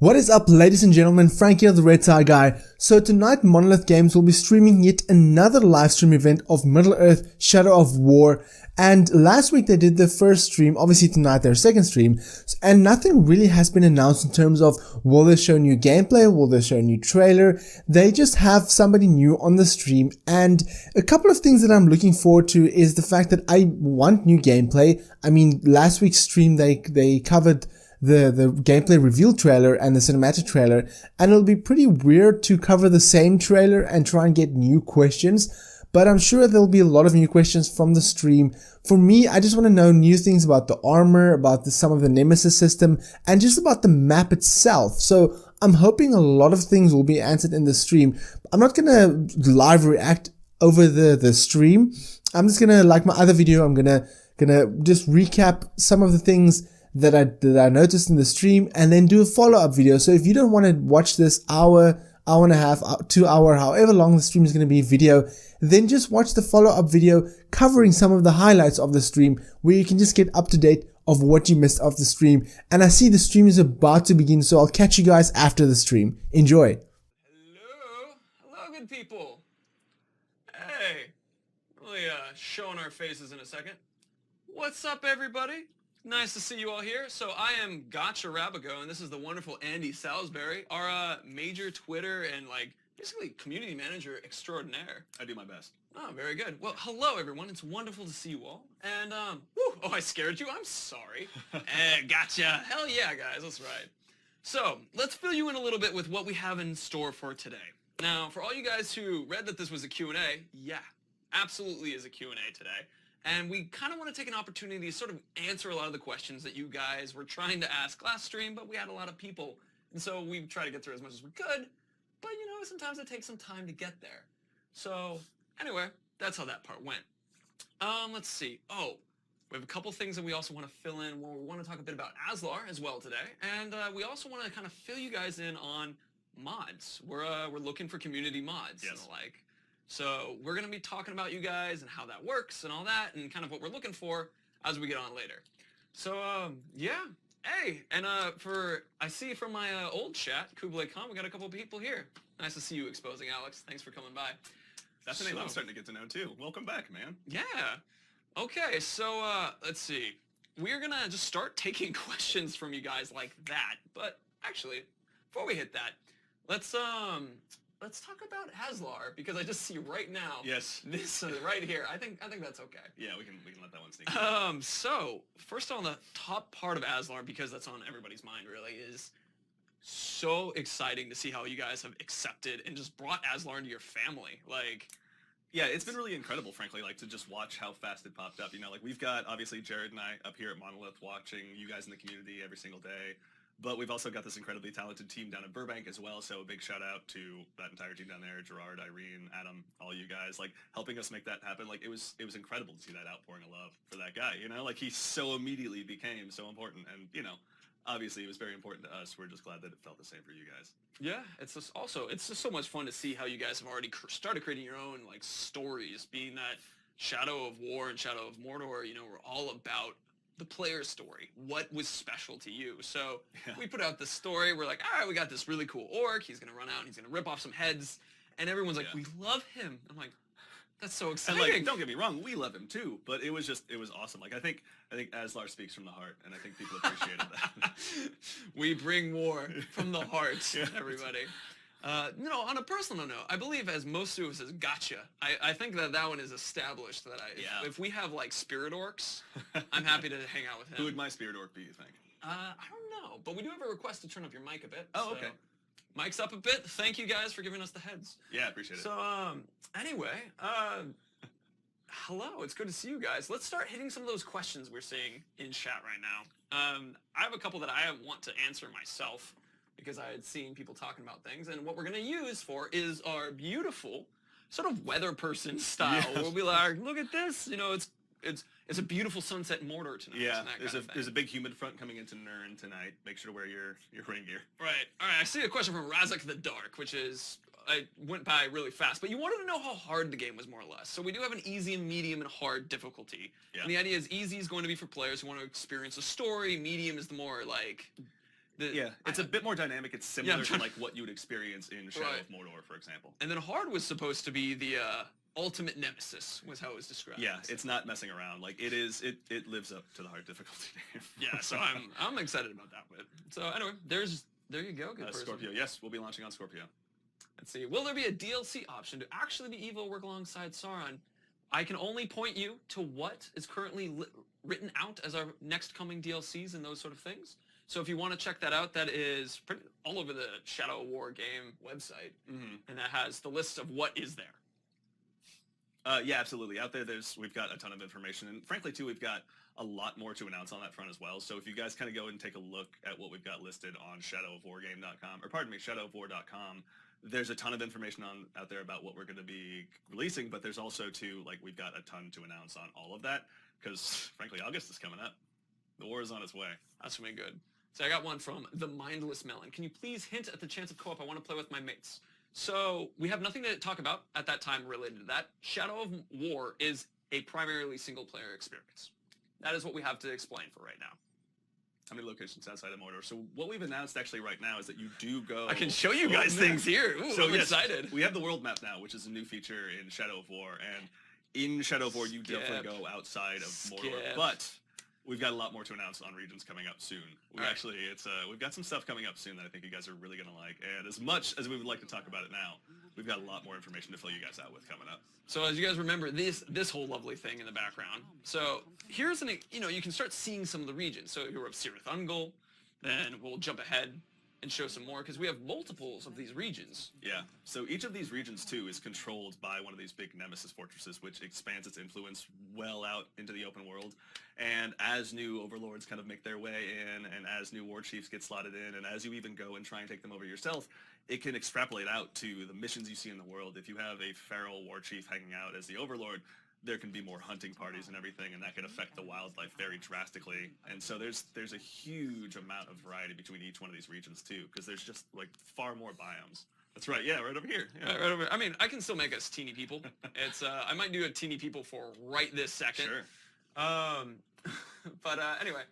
What is up, ladies and gentlemen? Frank here, the Red Tie Guy. So tonight Monolith Games will be streaming yet another live stream event of Middle-earth Shadow of War. And last week they did the first stream, obviously tonight their second stream, and nothing really has been announced in terms of will they show new gameplay, will they show a new trailer. They just have somebody new on the stream, and a couple of things that I'm looking forward to is the fact that I want new gameplay. I mean, last week's stream they covered the gameplay reveal trailer and the cinematic trailer, and it'll be pretty weird to cover the same trailer and try and get new questions, but I'm sure there'll be a lot of new questions from the stream. For me, I just want to know new things about the armor, about some of the Nemesis system, and just about the map itself. So I'm hoping a lot of things will be answered in the stream. I'm not gonna live react over the stream. I'm just gonna, like my other video, I'm gonna just recap some of the things that I noticed in the stream and then do a follow-up video. So if you don't want to watch this hour and a half, 2 hour, however long the stream is going to be video, then just watch the follow-up video covering some of the highlights of the stream where you can just get up to date of what you missed of the stream. And I see the stream is about to begin, so I'll catch you guys after the stream. Enjoy. Hello good people. Hey, really showing our faces in a second. What's up, everybody? Nice to see you all here. So I am Gotcha Rabago, and this is the wonderful Andy Salisbury, our major Twitter and basically community manager extraordinaire. I do my best. Oh, very good. Well, hello everyone. It's wonderful to see you all. And oh, I scared you. I'm sorry. Gotcha. Hell yeah, guys. That's right. So let's fill you in a little bit with what we have in store for today. Now, for all you guys who read that this was a Q&A, yeah, absolutely is a Q&A today. And we kind of want to take an opportunity to sort of answer a lot of the questions that you guys were trying to ask last stream, but we had a lot of people. And so we try to get through as much as we could, but you know, sometimes it takes some time to get there. So anyway, that's how that part went. Let's see. Oh, we have a couple things that we also want to fill in. Well, we want to talk a bit about Aslar as well today. And we also want to kind of fill you guys in on mods. We're looking for community mods. Yes. And the like. So we're going to be talking about you guys and how that works and all that and kind of what we're looking for as we get on later. So, yeah. Hey, and I see from my old chat, Kublai Khan, we got a couple of people here. Nice to see you exposing, Alex. Thanks for coming by. That's a name I'm starting to get to know, too. Welcome back, man. Yeah. Okay, so, let's see. We're going to just start taking questions from you guys like that. But actually, before we hit that, let's talk about Aslar, because I just see right now. Yes. This right here. I think that's okay. Yeah, we can let that one sneak. So first on the top part of Aslar, because that's on everybody's mind really, is so exciting to see how you guys have accepted and just brought Aslar into your family. Yeah, it's been really incredible, frankly, to just watch how fast it popped up. You know, we've got obviously Jared and I up here at Monolith watching you guys in the community every single day. But we've also got this incredibly talented team down in Burbank as well, so a big shout out to that entire team down there, Gerard, Irene, Adam, all you guys, helping us make that happen. It was incredible to see that outpouring of love for that guy, you know? He so immediately became so important, and, you know, obviously it was very important to us. We're just glad that it felt the same for you guys. Yeah, it's just so much fun to see how you guys have already started creating your own, stories, being that Shadow of War and Shadow of Mordor, you know, were all about the player's story. What was special to you? So we put out this story. We're like, all right, we got this really cool orc. He's going to run out and he's going to rip off some heads. And everyone's like, we love him. I'm like, that's so exciting. And don't get me wrong, we love him too, but it was awesome. I think Aslar speaks from the heart, and I think people appreciated that. We bring war from the heart, everybody. No, on a personal note, I believe as most of us is gotcha. I think that one is established. That if we have spirit orcs, I'm happy to hang out with him. Who would my spirit orc be, you think? I don't know, but we do have a request to turn up your mic a bit. Oh, okay. Mic's up a bit. Thank you guys for giving us the heads. Yeah, appreciate it. So, anyway, hello. It's good to see you guys. Let's start hitting some of those questions we're seeing in chat right now. I have a couple that I want to answer myself, because I had seen people talking about things, and what we're going to use for is our beautiful sort of weather person style. Yeah. We'll be like, look at this, you know, it's a beautiful sunset in Mordor tonight. Yeah, there's a big humid front coming into Nern tonight. Make sure to wear your rain gear. Right. All right, I see a question from Razak the Dark, which is, I went by really fast, but you wanted to know how hard the game was, more or less. So we do have an easy and medium and hard difficulty. Yeah. And the idea is easy is going to be for players who want to experience a story, medium is the more It's a bit more dynamic. It's similar to like what you would experience in Shadow of Mordor, for example. And then hard was supposed to be the ultimate nemesis, was how it was described. Yeah, it's not messing around. Like it is, it lives up to the hard difficulty name. Yeah, so I'm excited about that bit. So anyway, there you go. Good person. Scorpio. Yes, we'll be launching on Scorpio. Let's see. Will there be a DLC option to actually be evil, work alongside Sauron? I can only point you to what is currently written out as our next coming DLCs and those sort of things. So if you want to check that out, that is all over the Shadow of War game website, and that has the list of what is there. Yeah, absolutely. Out there, we've got a ton of information, and frankly, too, we've got a lot more to announce on that front as well. So if you guys kind of go and take a look at what we've got listed on shadowofwargame.com, there's a ton of information out there about what we're going to be releasing, but there's also, too, like we've got a ton to announce on all of that, because frankly, August is coming up. The war is on its way. That's going to be good. So I got one from The Mindless Melon. Can you please hint at the chance of co-op? I want to play with my mates. So we have nothing to talk about at that time related to that. Shadow of War is a primarily single-player experience. That is what we have to explain for right now. How many locations outside of Mordor? So what we've announced actually right now is that you do go... I can show you guys things here. Ooh, so I'm excited. We have the world map now, which is a new feature in Shadow of War. And in Shadow of War, you definitely go outside of Mordor. But we've got a lot more to announce on regions coming up soon. We've got some stuff coming up soon that I think you guys are really going to like. And as much as we would like to talk about it now, we've got a lot more information to fill you guys out with coming up. So as you guys remember, this whole lovely thing in the background. So here's you can start seeing some of the regions. So here we have Cirith Ungol, then we'll jump ahead and show some more because we have multiples of these regions. Yeah, so each of these regions too is controlled by one of these big Nemesis Fortresses, which expands its influence well out into the open world. And as new overlords kind of make their way in, and as new war chiefs get slotted in, and as you even go and try and take them over yourself, it can extrapolate out to the missions you see in the world. If you have a feral war chief hanging out as the overlord, there can be more hunting parties and everything, and that can affect the wildlife very drastically. And so there's a huge amount of variety between each one of these regions too, because there's just like far more biomes. That's right, yeah, right over here. Yeah. Right over. I mean, I can still make us teeny people. It's I might do a teeny people for right this second. Sure. But anyway,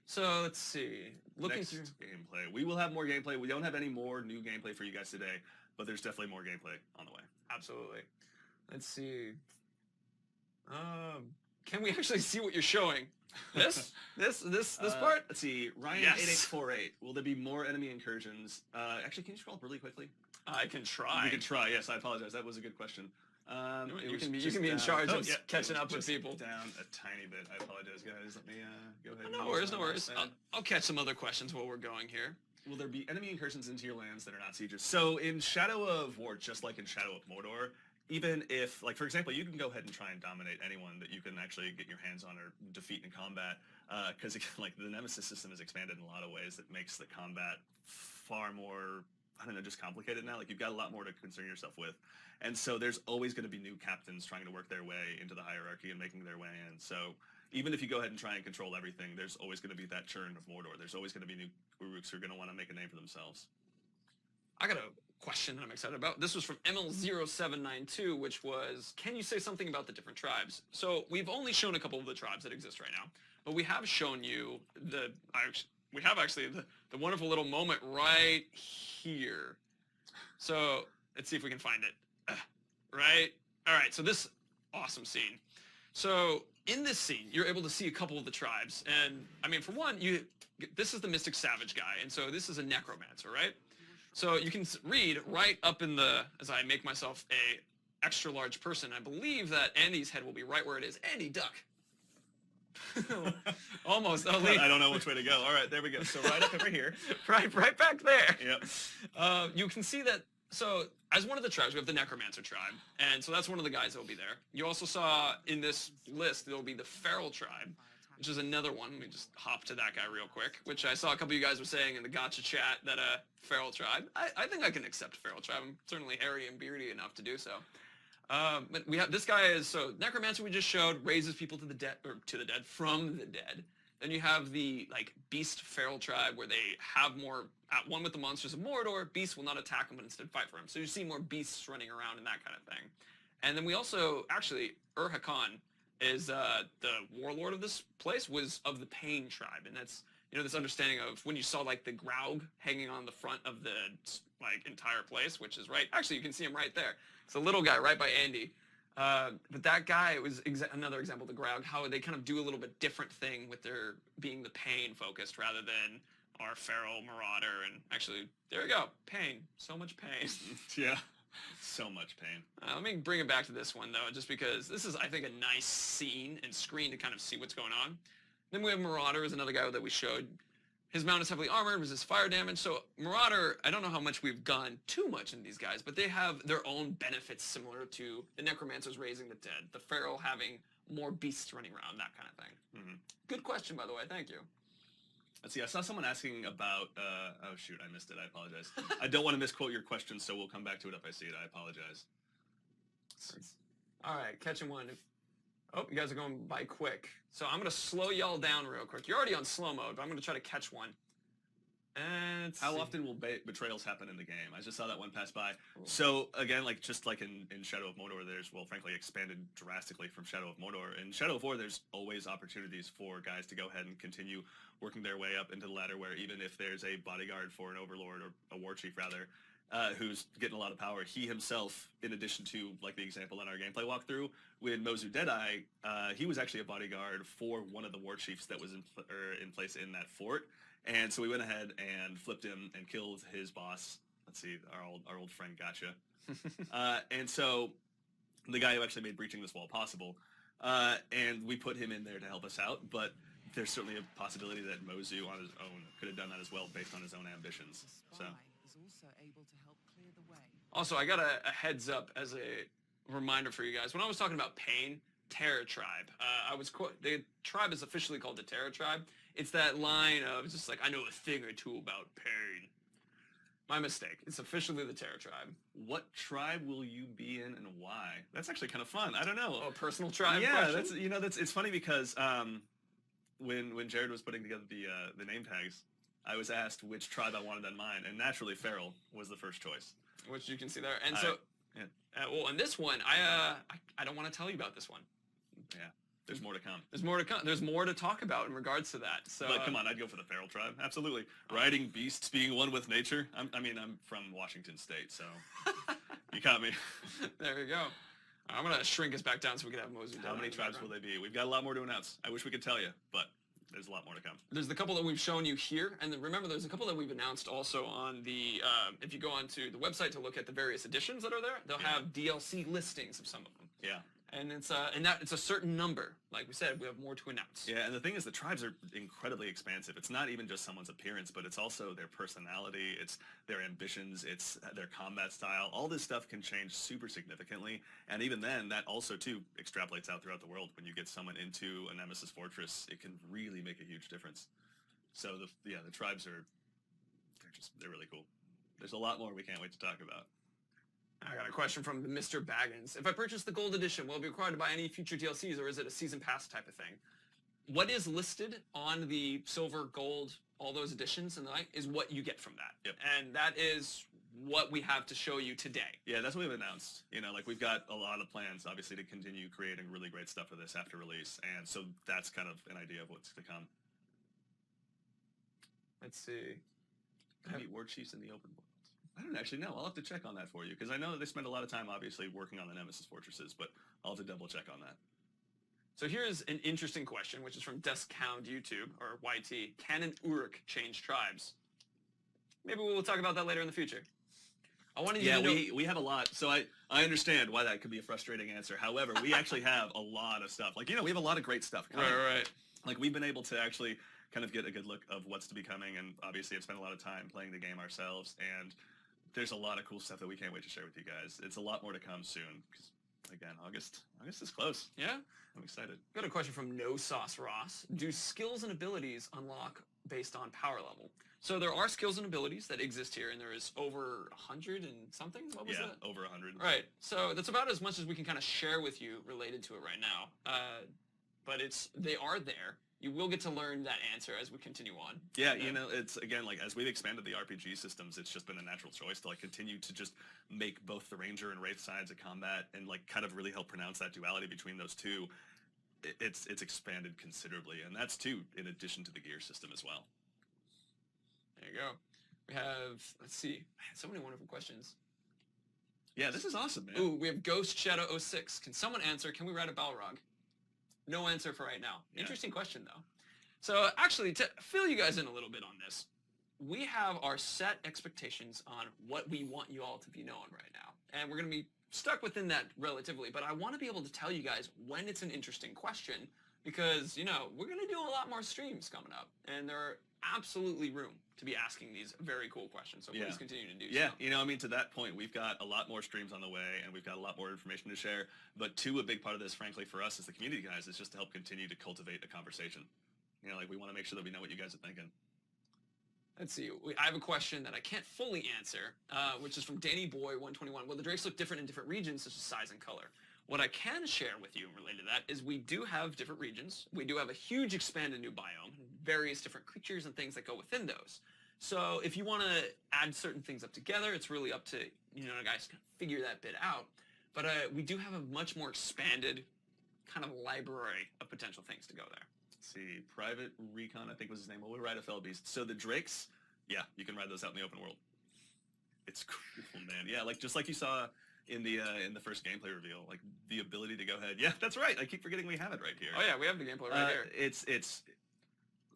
so let's see. Next gameplay. We will have more gameplay. We don't have any more new gameplay for you guys today, but there's definitely more gameplay on the way. Absolutely. Let's see. Can we actually see what you're showing? This part? Let's see. Ryan8848. Will there be more enemy incursions? Actually, can you scroll up really quickly? I can try. You can try. Yes, I apologize. That was a good question. You can be in charge of catching up with people. Down a tiny bit. I apologize, guys. Let me go ahead. No worries, no worries. I'll catch some other questions while we're going here. Will there be enemy incursions into your lands that are not sieges? So in Shadow of War, just like in Shadow of Mordor, even if, like, for example, you can go ahead and try and dominate anyone that you can actually get your hands on or defeat in combat, because like the Nemesis system is expanded in a lot of ways that makes the combat far more, I don't know, just complicated now. Like, you've got a lot more to concern yourself with. And so there's always going to be new captains trying to work their way into the hierarchy and making their way in. So even if you go ahead and try and control everything, there's always going to be that churn of Mordor. There's always going to be new Uruks who are going to want to make a name for themselves. I got a question that I'm excited about. This was from ML0792, which was, can you say something about the different tribes? So we've only shown a couple of the tribes that exist right now, but we have shown you the wonderful little moment right here. So let's see if we can find it. Right? All right, so this awesome scene. So in this scene, you're able to see a couple of the tribes. And I mean, for one, this is the Mystic Savage guy. And so this is a necromancer, right? So you can read right up in as I make myself a extra large person, I believe that Andy's head will be right where it is. Andy, duck. Almost. I don't know which way to go. All right, there we go. So right up over here. right back there. Yep. You can see that. So as one of the tribes, we have the Necromancer tribe. And so that's one of the guys that will be there. You also saw in this list, there will be the Feral tribe, which is another one. Let me just hop to that guy real quick, which I saw a couple of you guys were saying in the gotcha chat that Feral tribe. I think I can accept Feral tribe. I'm certainly hairy and beardy enough to do so. But we have this guy so Necromancer we just showed raises people to the dead from the dead. Then you have the Beast Feral tribe where they have more at one with the monsters of Mordor. Beasts will not attack them but instead fight for him. So you see more beasts running around and that kind of thing. And then we also actually Hakan is the warlord of this place was of the Pain tribe, and that's this understanding of when you saw like the Graug hanging on the front of the like entire place, which is right. Actually, you can see him right there. It's a little guy right by Andy. But that guy was another example of the Graug, how they kind of do a little bit different thing with their being the pain focused rather than our feral marauder. And actually, there we go, pain. So much pain. Yeah. So much pain. Let me bring it back to this one, though, just because this is, I think, a nice scene and screen to kind of see what's going on. Then we have Marauder, is another guy that we showed. His mount is heavily armored, resists fire damage. So Marauder, I don't know how much we've gone too much in these guys, but they have their own benefits similar to the Necromancers raising the dead, the Feral having more beasts running around, that kind of thing. Mm-hmm. Good question, by the way. Thank you. Let's see, I saw someone asking about, oh shoot, I missed it, I apologize. I don't want to misquote your question, so we'll come back to it if I see it, I apologize. All right, catching one. Oh, you guys are going by quick. So I'm going to slow y'all down real quick. You're already on slow mode, but I'm going to try to catch one. And how often will betrayals happen in the game? I just saw that one pass by. Cool. So again, like just like in Shadow of Mordor, there's, well, frankly, expanded drastically from Shadow of Mordor. In Shadow of War, there's always opportunities for guys to go ahead and continue working their way up into the ladder, where even if there's a bodyguard for an overlord, or a war chief rather, who's getting a lot of power, he himself, in addition to like the example in our gameplay walkthrough with Mozu Deadeye, he was actually a bodyguard for one of the war chiefs that was in place in that fort. And so we went ahead and flipped him and killed his boss. Let's see, our old friend Gotcha. And so the guy who actually made breaching this wall possible. And we put him in there to help us out. But there's certainly a possibility that Mozu on his own could have done that as well based on his own ambitions. So. Also, I got a heads up as a reminder for you guys. When I was talking about pain, Terror Tribe. The tribe is officially called the Terror Tribe. It's that line of just like, I know a thing or two about pain. My mistake. It's officially the Terror Tribe. What tribe will you be in and why? That's actually kind of fun. I don't know. Oh, personal tribe? Yeah, question? It's funny because when Jared was putting together the name tags, I was asked which tribe I wanted on mine, and naturally Feral was the first choice. Which you can see there. And so, well, in this one, I don't want to tell you about this one. Yeah. There's more to come. There's more to come. There's more to talk about in regards to that. So, but come on, I'd go for the Feral tribe. Absolutely. Riding beasts, being one with nature. I'm from Washington State, so you caught me. There you go. I'm going to shrink us back down so we can have Mozu. How many tribes will they be? We've got a lot more to announce. I wish we could tell you, but there's a lot more to come. There's the couple that we've shown you here, and then remember there's a couple that we've announced also on the, if you go onto the website to look at the various editions that are there, they'll have DLC listings of some of them. Yeah. And it's a certain number. Like we said, we have more to announce. Yeah, and the thing is, the tribes are incredibly expansive. It's not even just someone's appearance, but it's also their personality, it's their ambitions, it's their combat style. All this stuff can change super significantly, and even then, that also too extrapolates out throughout the world. When you get someone into a Nemesis Fortress, it can really make a huge difference. So the tribes they're really cool. There's a lot more we can't wait to talk about. I got a question from Mr. Baggins. If I purchase the Gold Edition, will it be required to buy any future DLCs, or is it a Season Pass type of thing? What is listed on the Silver, Gold, all those editions and the like is what you get from that. Yep. And that is what we have to show you today. Yeah, that's what we've announced. We've got a lot of plans, obviously, to continue creating really great stuff for this after release. And so that's kind of an idea of what's to come. Let's see. Can meet war chiefs in the open world? I don't actually know. I'll have to check on that for you, because I know that they spend a lot of time, obviously, working on the Nemesis Fortresses, but I'll have to double check on that. So here's an interesting question, which is from Deskhound YouTube, or YT. Can an Uruk change tribes? Maybe we'll talk about that later in the future. I wanted you to know... we have a lot, so I understand why that could be a frustrating answer. However, we actually have a lot of stuff. We have a lot of great stuff coming. Right. Like, we've been able to actually kind of get a good look of what's to be coming, and obviously I've spent a lot of time playing the game ourselves, and there's a lot of cool stuff that we can't wait to share with you guys. It's a lot more to come soon, because, again, August is close. Yeah? I'm excited. Got a question from No Sauce Ross. Do skills and abilities unlock based on power level? So there are skills and abilities that exist here, and there is over 100 and something? What was that? Over 100. Right. So that's about as much as we can kind of share with you related to it right now. But they are there. You will get to learn that answer as we continue on. Yeah, it's, again, like, as we've expanded the RPG systems, it's just been a natural choice to, like, continue to just make both the Ranger and Wraith sides of combat and, like, kind of really help pronounce that duality between those two. It's expanded considerably, and that's, too, in addition to the gear system as well. There you go. We have, let's see, man, so many wonderful questions. Yeah, this is awesome, man. Ooh, we have Ghost Shadow 06. Can someone answer? Can we ride a Balrog? No answer for right now. Yeah. Interesting question, though. So actually, to fill you guys in a little bit on this, we have our set expectations on what we want you all to be knowing right now. And we're going to be stuck within that relatively, but I want to be able to tell you guys when it's an interesting question because, you know, we're going to do a lot more streams coming up, and there are absolutely room to be asking these very cool questions, so please continue to do so. Yeah, you know, I mean, to that point, we've got a lot more streams on the way, and we've got a lot more information to share, but a big part of this, frankly, for us as the community guys, is just to help continue to cultivate a conversation. You know, like, we want to make sure that we know what you guys are thinking. Let's see. I have a question that I can't fully answer, which is from Danny Boy 121. Well, the drakes look different in different regions, such as size and color. What I can share with you related to that is we do have different regions. We do have a huge expanded new biome, various different creatures and things that go within those. So if you want to add certain things up together, it's really up to, you know, guys to figure that bit out. But we do have a much more expanded kind of library of potential things to go there. Let's see, Private Recon, I think was his name. Well, we ride a fell beast. So the drakes, yeah, you can ride those out in the open world. It's cool, man. Yeah, like just like you saw in the first gameplay reveal, like the ability to go ahead. Yeah, that's right. I keep forgetting we have it right here. Oh yeah, we have the gameplay right here. It's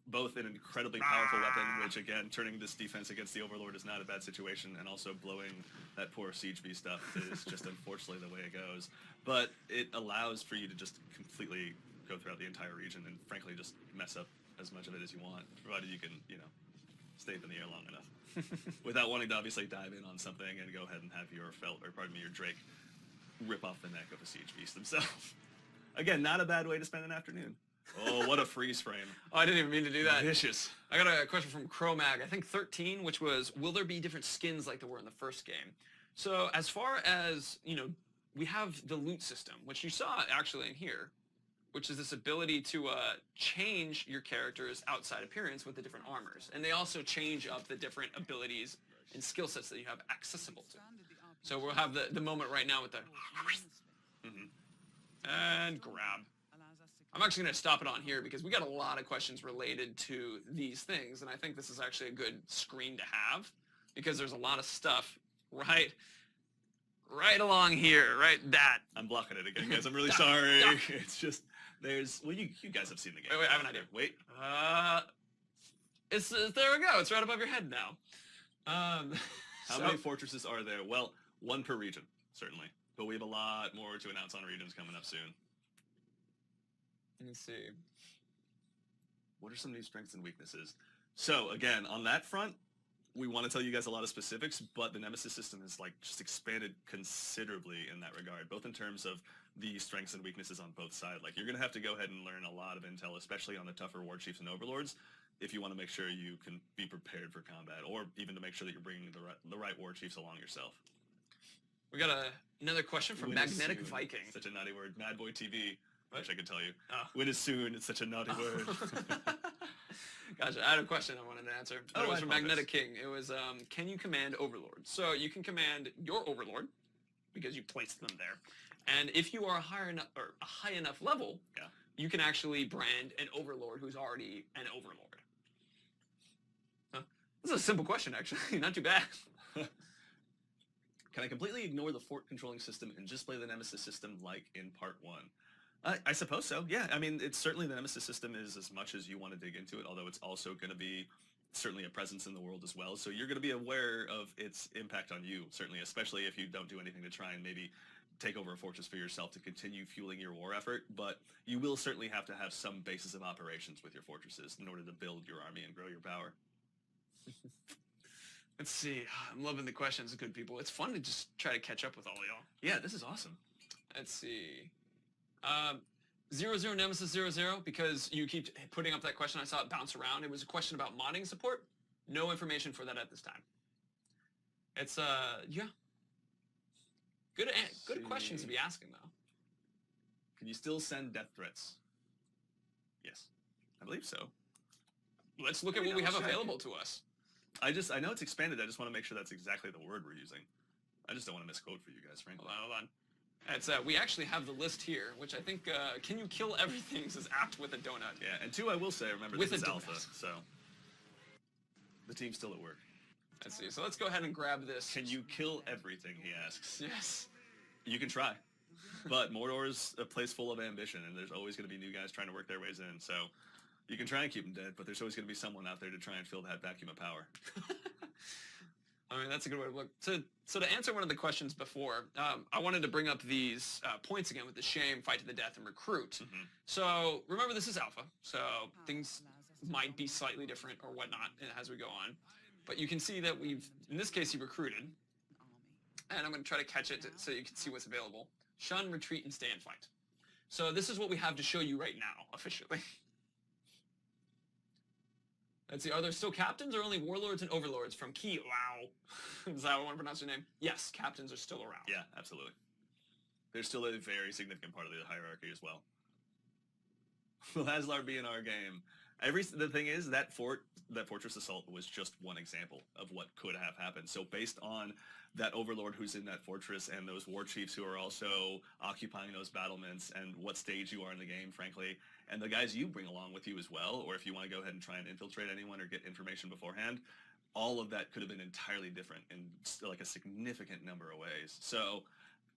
both an incredibly powerful weapon, which again, turning this defense against the Overlord is not a bad situation, and also blowing that poor siege beast up is just unfortunately the way it goes. But it allows for you to just completely go throughout the entire region and frankly just mess up as much of it as you want, provided you can, you know, stay up in the air long enough. Without wanting to obviously dive in on something and go ahead and have your your drake rip off the neck of a siege beast themselves. Again, not a bad way to spend an afternoon. Oh, what a freeze frame. Oh, I didn't even mean to do that. Vicious. I got a question from Chromag, I think 13, which was, will there be different skins like there were in the first game? So as far as, you know, we have the loot system, which you saw actually in here, which is this ability to change your character's outside appearance with the different armors. And they also change up the different abilities and skill sets that you have accessible to. So we'll have the moment right now with the... And grab. I'm actually going to stop it on here because we got a lot of questions related to these things, and I think this is actually a good screen to have because there's a lot of stuff right along here, right? That. I'm blocking it again, guys. I'm really sorry. It's just... There's, well, you guys have seen the game. Wait, I have an idea. Wait. There we go. It's right above your head now. How many fortresses are there? Well, one per region, certainly. But we have a lot more to announce on regions coming up soon. Let me see. What are some new strengths and weaknesses? So, again, on that front, we want to tell you guys a lot of specifics, but the Nemesis system has like just expanded considerably in that regard, both in terms of the strengths and weaknesses on both sides. Like, you're going to have to go ahead and learn a lot of intel, especially on the tougher war chiefs and overlords, if you want to make sure you can be prepared for combat, or even to make sure that you're bringing the right war chiefs along yourself. We got another question from Magnetic Viking. Such a naughty word. Mad Boy TV. I wish I could tell you. Oh. Win is soon. It's such a naughty word. Gotcha. I had a question I wanted to answer. It was from Magnetic King. It was, can you command Overlord? So you can command your Overlord because you placed them there. And if you are a high enough level, you can actually brand an Overlord who's already an Overlord. Huh? This is a simple question, actually. Not too bad. Can I completely ignore the fort controlling system and just play the Nemesis system like in part 1? I suppose so, yeah. I mean, it's certainly the Nemesis system is as much as you want to dig into it, although it's also going to be certainly a presence in the world as well. So you're going to be aware of its impact on you, certainly, especially if you don't do anything to try and maybe take over a fortress for yourself to continue fueling your war effort. But you will certainly have to have some basis of operations with your fortresses in order to build your army and grow your power. Let's see. I'm loving the questions, good people. It's fun to just try to catch up with all of y'all. Yeah, this is awesome. Let's see. 00 Nemesis 00, because you keep putting up that question. I saw it bounce around. It was a question about modding support. No information for that at this time. It's, yeah. Good questions to be asking, though. Can you still send death threats? Yes. I believe so. Let's look at what we have available to us. I know it's expanded. I just want to make sure that's exactly the word we're using. I just don't want to misquote for you guys, frankly. Hold on. It's, we actually have the list here, which I think, can you kill everything? Says apt with a donut. Yeah, and 2, I will say, remember, this is alpha, so. The team's still at work. Let's see. So let's go ahead and grab this. Can you kill everything, he asks. Yes. You can try. But Mordor is a place full of ambition, and there's always going to be new guys trying to work their ways in. So you can try and keep them dead, but there's always going to be someone out there to try and fill that vacuum of power. I mean, that's a good way to look. So to answer one of the questions before, I wanted to bring up these points again with the shame, fight to the death, and recruit. So remember, this is alpha, so things might be slightly different or whatnot as we go on. But you can see that we've, in this case, he recruited. And I'm going to try to catch it so you can see what's available. Shun, retreat, and stay and fight. So this is what we have to show you right now, officially. Let's see, are there still captains or only warlords and overlords from Key? Wow. Is that how I want to pronounce your name? Yes, captains are still around. Yeah, absolutely. They're still a very significant part of the hierarchy as well. Will Aslar be in our game? The thing is, that fortress assault was just one example of what could have happened. So based on that overlord who's in that fortress and those war chiefs who are also occupying those battlements and what stage you are in the game, frankly, and the guys you bring along with you as well, or if you want to go ahead and try and infiltrate anyone or get information beforehand, all of that could have been entirely different in like a significant number of ways. So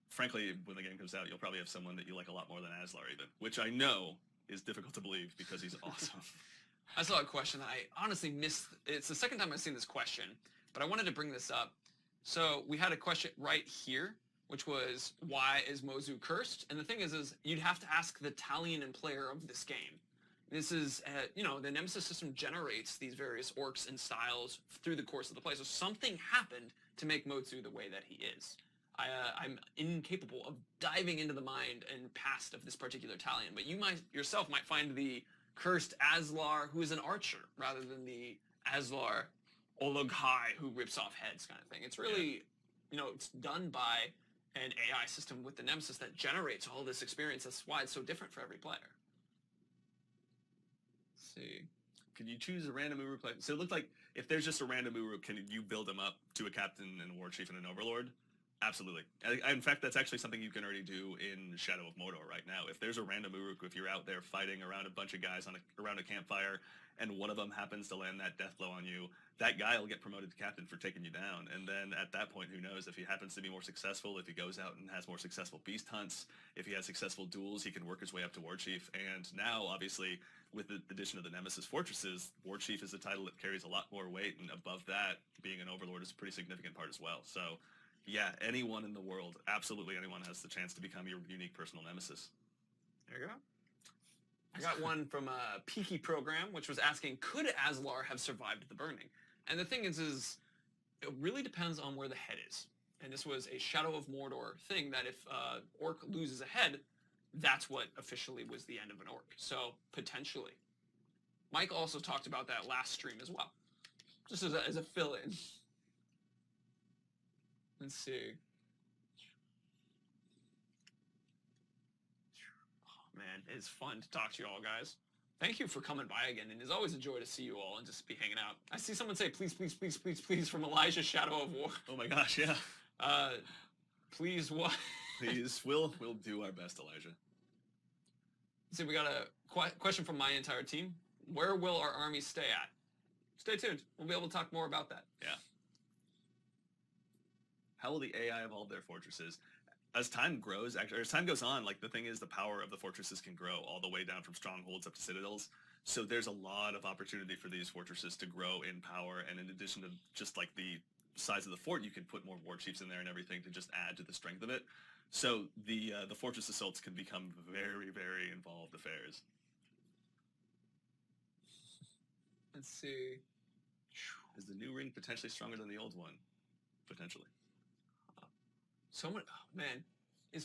frankly, when the game comes out, you'll probably have someone that you like a lot more than Aslar even, which I know is difficult to believe because he's awesome. I saw a question that I honestly missed. It's the second time I've seen this question, but I wanted to bring this up. So we had a question right here, which was, why is Mozu cursed? And the thing is you'd have to ask the Talion and player of this game. This is, the Nemesis system generates these various orcs and styles through the course of the play. So something happened to make Mozu the way that he is. I'm incapable of diving into the mind and past of this particular Talion, but you yourself might find the cursed Aslar, who is an archer, rather than the Aslar Ologhai, who rips off heads kind of thing. It's really, it's done by an AI system with the Nemesis that generates all this experience. That's why it's so different for every player. Let's see. Can you choose a random Uruk? So it looked like if there's just a random Uruk, can you build them up to a captain and a war chief and an overlord? Absolutely. In fact, that's actually something you can already do in Shadow of Mordor right now. If there's a random Uruk, if you're out there fighting around a bunch of guys around a campfire, and one of them happens to land that death blow on you, that guy will get promoted to captain for taking you down. And then at that point, who knows, if he happens to be more successful, if he goes out and has more successful beast hunts, if he has successful duels, he can work his way up to war chief. And now, obviously, with the addition of the Nemesis Fortresses, war chief is a title that carries a lot more weight, and above that, being an overlord is a pretty significant part as well. So yeah, anyone in the world, absolutely anyone, has the chance to become your unique personal nemesis. There you go. I got one from a Peaky program, which was asking, could Aslar have survived the burning? And the thing is it really depends on where the head is. And this was a Shadow of Mordor thing that if orc loses a head, that's what officially was the end of an orc. So potentially. Mike also talked about that last stream as well, just as a fill-in. Let's see. Oh, man, it's fun to talk to you all, guys. Thank you for coming by again, and it's always a joy to see you all and just be hanging out. I see someone say, please, please, please, please, please, from Elijah, Shadow of War. Oh my gosh, yeah. Please what? Please, we'll do our best, Elijah. See, we got a question from my entire team. Where will our army stay at? Stay tuned. We'll be able to talk more about that. Yeah. How will the AI evolve their fortresses? As time grows, actually, as time goes on, like the thing is, the power of the fortresses can grow all the way down from strongholds up to citadels. So there's a lot of opportunity for these fortresses to grow in power. And in addition to just like the size of the fort, you can put more war chiefs in there and everything to just add to the strength of it. So the fortress assaults can become very, very involved affairs. Let's see. Is the new ring potentially stronger than the old one? Potentially. So much, oh, man,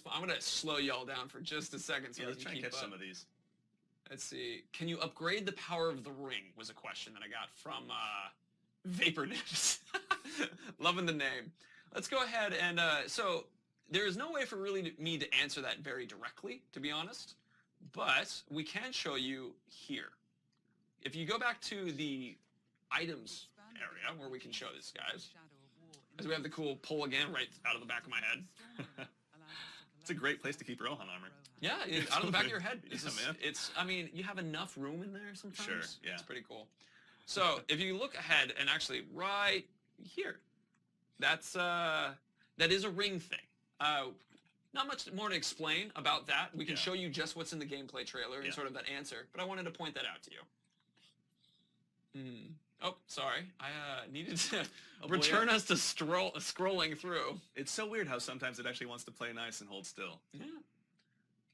I'm gonna slow y'all down for just a second so let's try and catch some of these. Let's see. Can you upgrade the power of the ring? Was a question that I got from Vapor Nips. Loving the name. Let's go ahead and so there is no way for really me to answer that very directly, to be honest, but we can show you here. If you go back to the items area where we can show this, guys. As we have the cool pull again right out of the back of my head. It's a great place to keep Rohan armor. Yeah, out of the back of your head. Man. I mean, you have enough room in there sometimes. Sure, yeah. It's pretty cool. So if you look ahead and actually right here, that is a ring thing. Not much more to explain about that. We can show you just what's in the gameplay trailer and sort of that answer, but I wanted to point that out to you. Oh, sorry. I needed to return us to scrolling through. It's so weird how sometimes it actually wants to play nice and hold still. Yeah.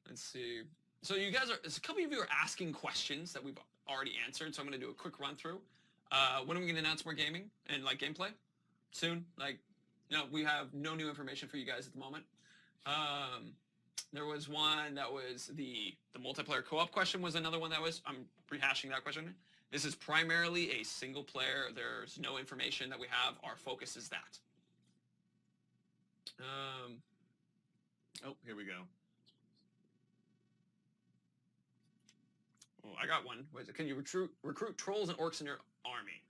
Let's see. So you guys there's a couple of you are asking questions that we've already answered, so I'm going to do a quick run through. When are we going to announce more gaming and like gameplay? Soon. Like, we have no new information for you guys at the moment. There was one that was the multiplayer co-op question was another one that was, I'm rehashing that question. This is primarily a single player. There's no information that we have. Our focus is that. Oh, here we go. Oh, I got one. What is it? Can you recruit trolls and orcs in your army?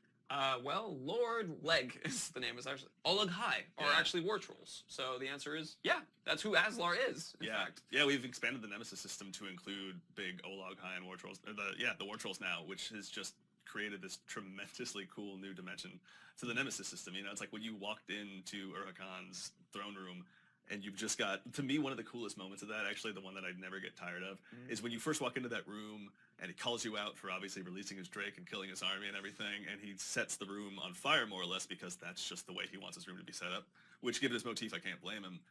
Well, Lord Leg is the name. Is actually Oleg High are actually war trolls. So the answer is that's who Aslar is. In fact. Yeah, we've expanded the Nemesis system to include big Oleg High and war trolls. The war trolls now, which has just created this tremendously cool new dimension to the Nemesis system. It's like when you walked into Urhakan's throne room. And you've just got, to me, one of the coolest moments of that, actually the one that I'd never get tired of, is when you first walk into that room and he calls you out for obviously releasing his Drake and killing his army and everything, and he sets the room on fire more or less because that's just the way he wants his room to be set up, which given his motif, I can't blame him.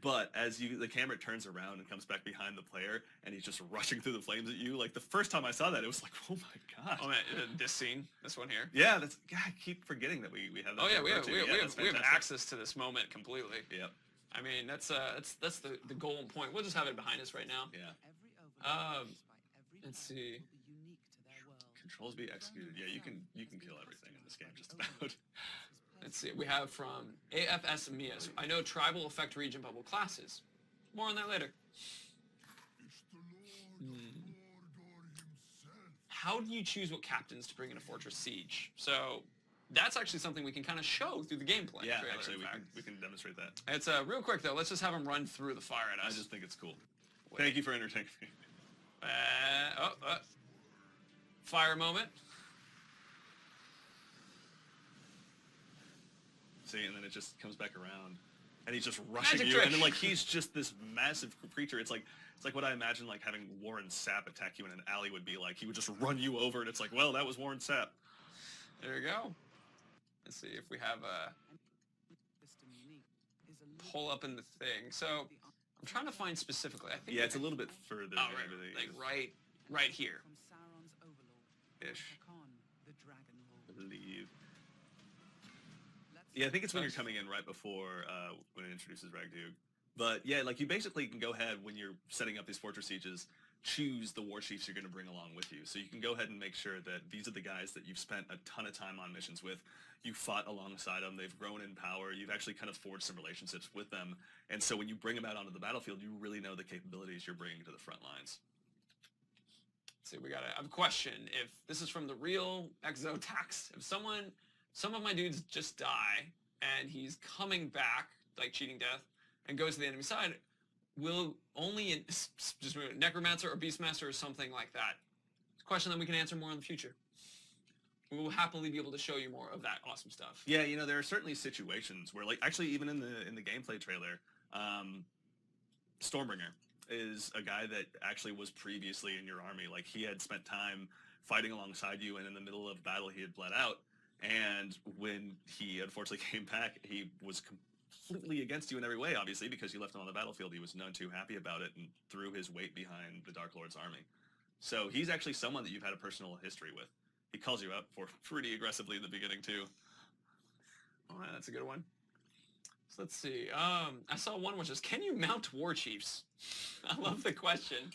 But as the camera turns around and comes back behind the player and he's just rushing through the flames at you, like the first time I saw that, it was like, oh my god. Oh man, this scene, this one here. Yeah, I keep forgetting that we have that. Oh yeah, we have access to this moment completely. Yep. I mean, that's the goal and point. We'll just have it behind us right now. Yeah. Let's see. Controls be executed. Yeah, you can kill everything in this game just about. Let's see. We have from AFS Mias. I know tribal effect region bubble classes. More on that later. How do you choose what captains to bring in a fortress siege? So that's actually something we can kind of show through the gameplay. Yeah, trailer, actually, we can demonstrate that. It's real quick though. Let's just have him run through the fire at us. I just think it's cool. Thank you for entertaining me. Fire moment. See, and then it just comes back around, and he's just rushing you, and then like he's just this massive creature. It's like what I imagine like having Warren Sapp attack you in an alley would be like. He would just run you over, and it's like, well, that was Warren Sapp. There you go. Let's see if we have a pull up in the thing. So I'm trying to find specifically. I think it's a little bit further. Oh, right, like right here. Ish. I believe. Yeah, I think it's when you're coming in right before when it introduces Ragdug. But yeah, like you basically can go ahead when you're setting up these fortress sieges, choose the war chiefs you're going to bring along with you. So you can go ahead and make sure that these are the guys that you've spent a ton of time on missions with. You fought alongside them. They've grown in power. You've actually kind of forged some relationships with them. And so when you bring them out onto the battlefield, you really know the capabilities you're bringing to the front lines. See, I have a question. If this is from the real Exotax, if some of my dudes just die and he's coming back, like cheating death, and goes to the enemy side, will only just Necromancer or Beastmaster or something like that? It's a question that we can answer more in the future. We will happily be able to show you more of that awesome stuff. Yeah, there are certainly situations where, like, actually even in the gameplay trailer, Stormbringer is a guy that actually was previously in your army. Like, he had spent time fighting alongside you, and in the middle of battle he had bled out. And when he unfortunately came back, he was completely against you in every way, obviously, because you left him on the battlefield. He was none too happy about it and threw his weight behind the Dark Lord's army. So he's actually someone that you've had a personal history with. He calls you out for pretty aggressively in the beginning, too. Oh, yeah, that's a good one. So let's see. I saw one which is, can you mount war chiefs? I love the question.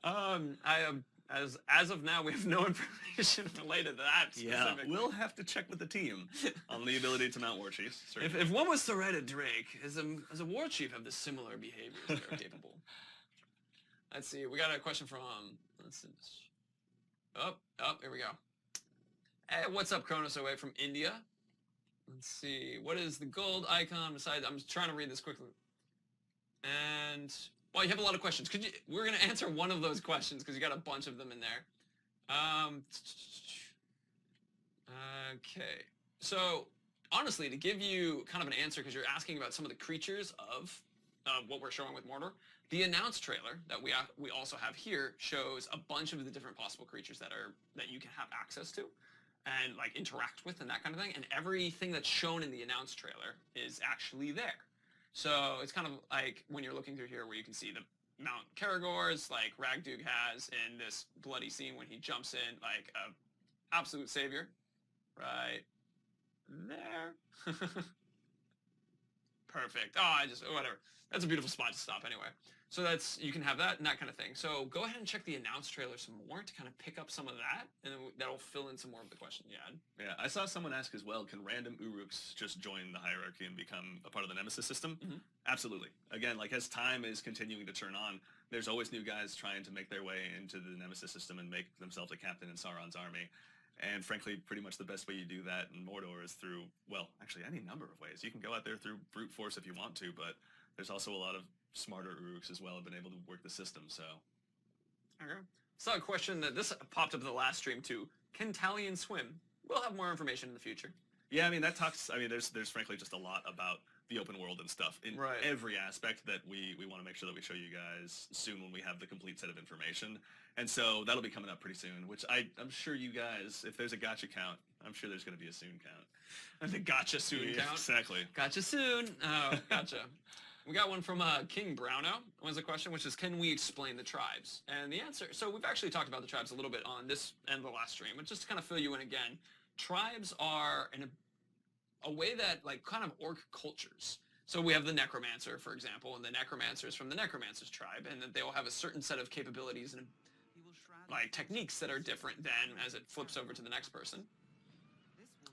As of now, we have no information related to that specifically. Yeah, we'll have to check with the team on the ability to mount war chiefs. If one was to ride a Drake, does a war chief have the similar behaviors that are capable? Let's see. We got a question from. Let's see. Oh, here we go. Hey, what's up, Kronos away from India? Let's see. What is the gold icon besides? I'm trying to read this quickly. And well, you have a lot of questions. We're gonna answer one of those questions because you got a bunch of them in there. Okay. So, honestly, to give you kind of an answer, because you're asking about some of the creatures of what we're showing with Mordor, the announced trailer that we also have here shows a bunch of the different possible creatures that you can have access to and like interact with and that kind of thing. And everything that's shown in the announced trailer is actually there. So it's kind of like when you're looking through here where you can see the Mount Caragors, like Ragdug has in this bloody scene when he jumps in like a absolute savior. Right there. Perfect. Oh, whatever. That's a beautiful spot to stop anyway. So you can have that and that kind of thing. So go ahead and check the announced trailer some more to kind of pick up some of that, and then that'll fill in some more of the question you had. Yeah, I saw someone ask as well, can random Uruks just join the hierarchy and become a part of the Nemesis system? Mm-hmm. Absolutely. Again, like as time is continuing to turn on, there's always new guys trying to make their way into the Nemesis system and make themselves a captain in Sauron's army. And frankly, pretty much the best way you do that in Mordor is through, well, actually any number of ways. You can go out there through brute force if you want to, but there's also a lot of smarter Uruks as well have been able to work the system, so. Okay. So a question that this popped up in the last stream too. Can Talion swim? We'll have more information in the future. Yeah, I mean, there's frankly just a lot about the open world and stuff in every aspect that we want to make sure that we show you guys soon when we have the complete set of information. And so that'll be coming up pretty soon, which I'm sure you guys, if there's a gotcha count, I'm sure there's going to be a soon count. And the gotcha soon count? Exactly. Gotcha soon. Oh, gotcha. We got one from King Browno, was a question, which is, can we explain the tribes? And the answer, so we've actually talked about the tribes a little bit on this and the last stream, but just to kind of fill you in again, tribes are a way that, like, kind of orc cultures. So we have the Necromancer, for example, and the Necromancer is from the Necromancer's tribe, and that they will have a certain set of capabilities and, like, techniques that are different than as it flips over to the next person.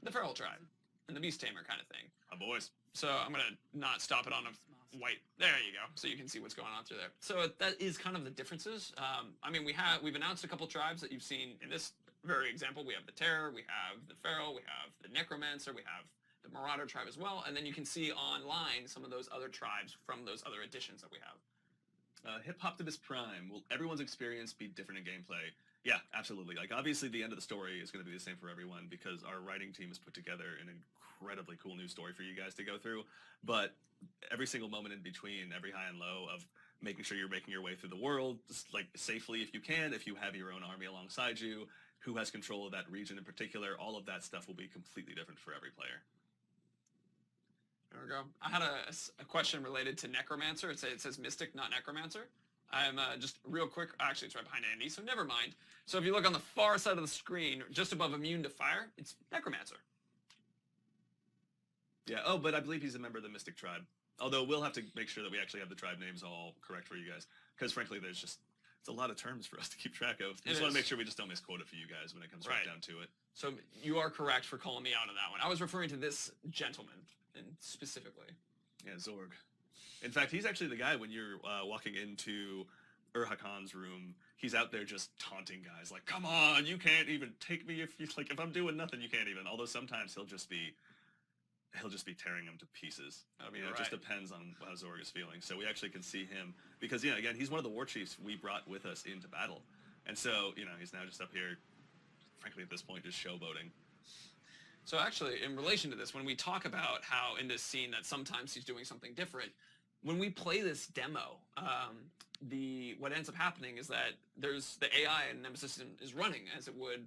The Feral tribe, and the Beast Tamer kind of thing. My boys. So I'm going to not stop it on a white. There you go. So you can see what's going on through there. So that is kind of the differences. I mean, we've announced a couple tribes that you've seen in this very example. We have the Terror, we have the Feral, we have the Necromancer, we have the Marauder tribe as well. And then you can see online some of those other tribes from those other additions that we have. Hip Optimus Prime. Will everyone's experience be different in gameplay? Yeah, absolutely. Like, obviously, the end of the story is going to be the same for everyone because our writing team has put together an incredibly cool new story for you guys to go through. But every single moment in between, every high and low of making sure you're making your way through the world, just, like, safely if you can, if you have your own army alongside you, who has control of that region in particular, all of that stuff will be completely different for every player. There we go. I had a question related to Necromancer. It says Mystic, not Necromancer. I'm just real quick. Actually, it's right behind Andy, so never mind. So if you look on the far side of the screen, just above Immune to Fire, it's Necromancer. Yeah. Oh, but I believe he's a member of the Mystic tribe. Although we'll have to make sure that we actually have the tribe names all correct for you guys, because frankly, it's a lot of terms for us to keep track of. We just want to make sure we just don't misquote it for you guys when it comes right down to it. So you are correct for calling me out on that one. I was referring to this gentleman specifically. Yeah, Zorg. In fact, he's actually the guy when you're walking into Urhakan's room. He's out there just taunting guys like, "Come on, you can't even take me if if I'm doing nothing, you can't even." Although sometimes he'll just be tearing them to pieces. I mean, it just depends on how Zorg is feeling. So we actually can see him because again, he's one of the war chiefs we brought with us into battle, and so he's now just up here, frankly at this point, just showboating. So actually, in relation to this, when we talk about how in this scene that sometimes he's doing something different, when we play this demo, what ends up happening is that there's the AI and Nemesis System is running as it would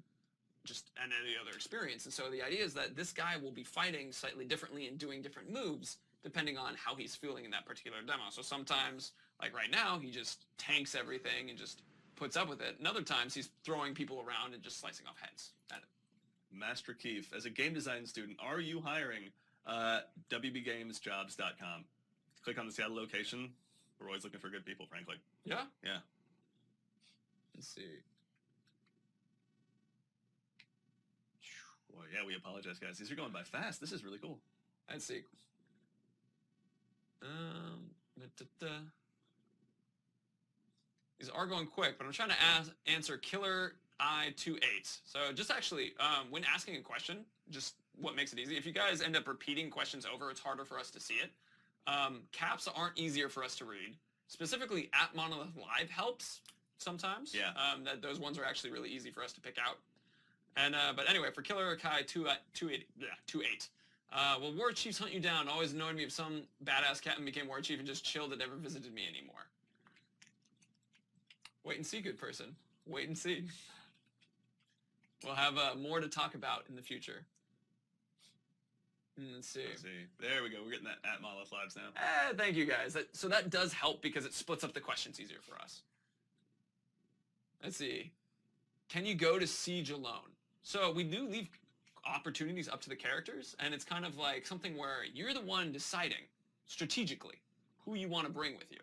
just in any other experience. And so the idea is that this guy will be fighting slightly differently and doing different moves depending on how he's feeling in that particular demo. So sometimes, like right now, he just tanks everything and just puts up with it. And other times he's throwing people around and just slicing off heads. Master Keith, as a game design student, are you hiring? WBGamesJobs.com. Click on the Seattle location. We're always looking for good people, frankly. Yeah? Yeah. Let's see. Well, yeah, we apologize, guys. These are going by fast. This is really cool. Let's see. These are going quick, but I'm trying to answer Killer I28. So just actually, when asking a question, just what makes it easy. If you guys end up repeating questions over, it's harder for us to see it. Caps aren't easier for us to read. Specifically, at Monolith Live helps sometimes. Yeah. Those ones are actually really easy for us to pick out. And but anyway, for Killer Kai 28. Will war chiefs hunt you down? Always annoyed me if some badass captain became war chief and just chilled and never visited me anymore. Wait and see, good person. Wait and see. We'll have more to talk about in the future. Let's see. There we go. We're getting that at Monolith Lives now. Thank you, guys. So that does help because it splits up the questions easier for us. Let's see. Can you go to siege alone? So we do leave opportunities up to the characters, and it's kind of like something where you're the one deciding strategically who you want to bring with you.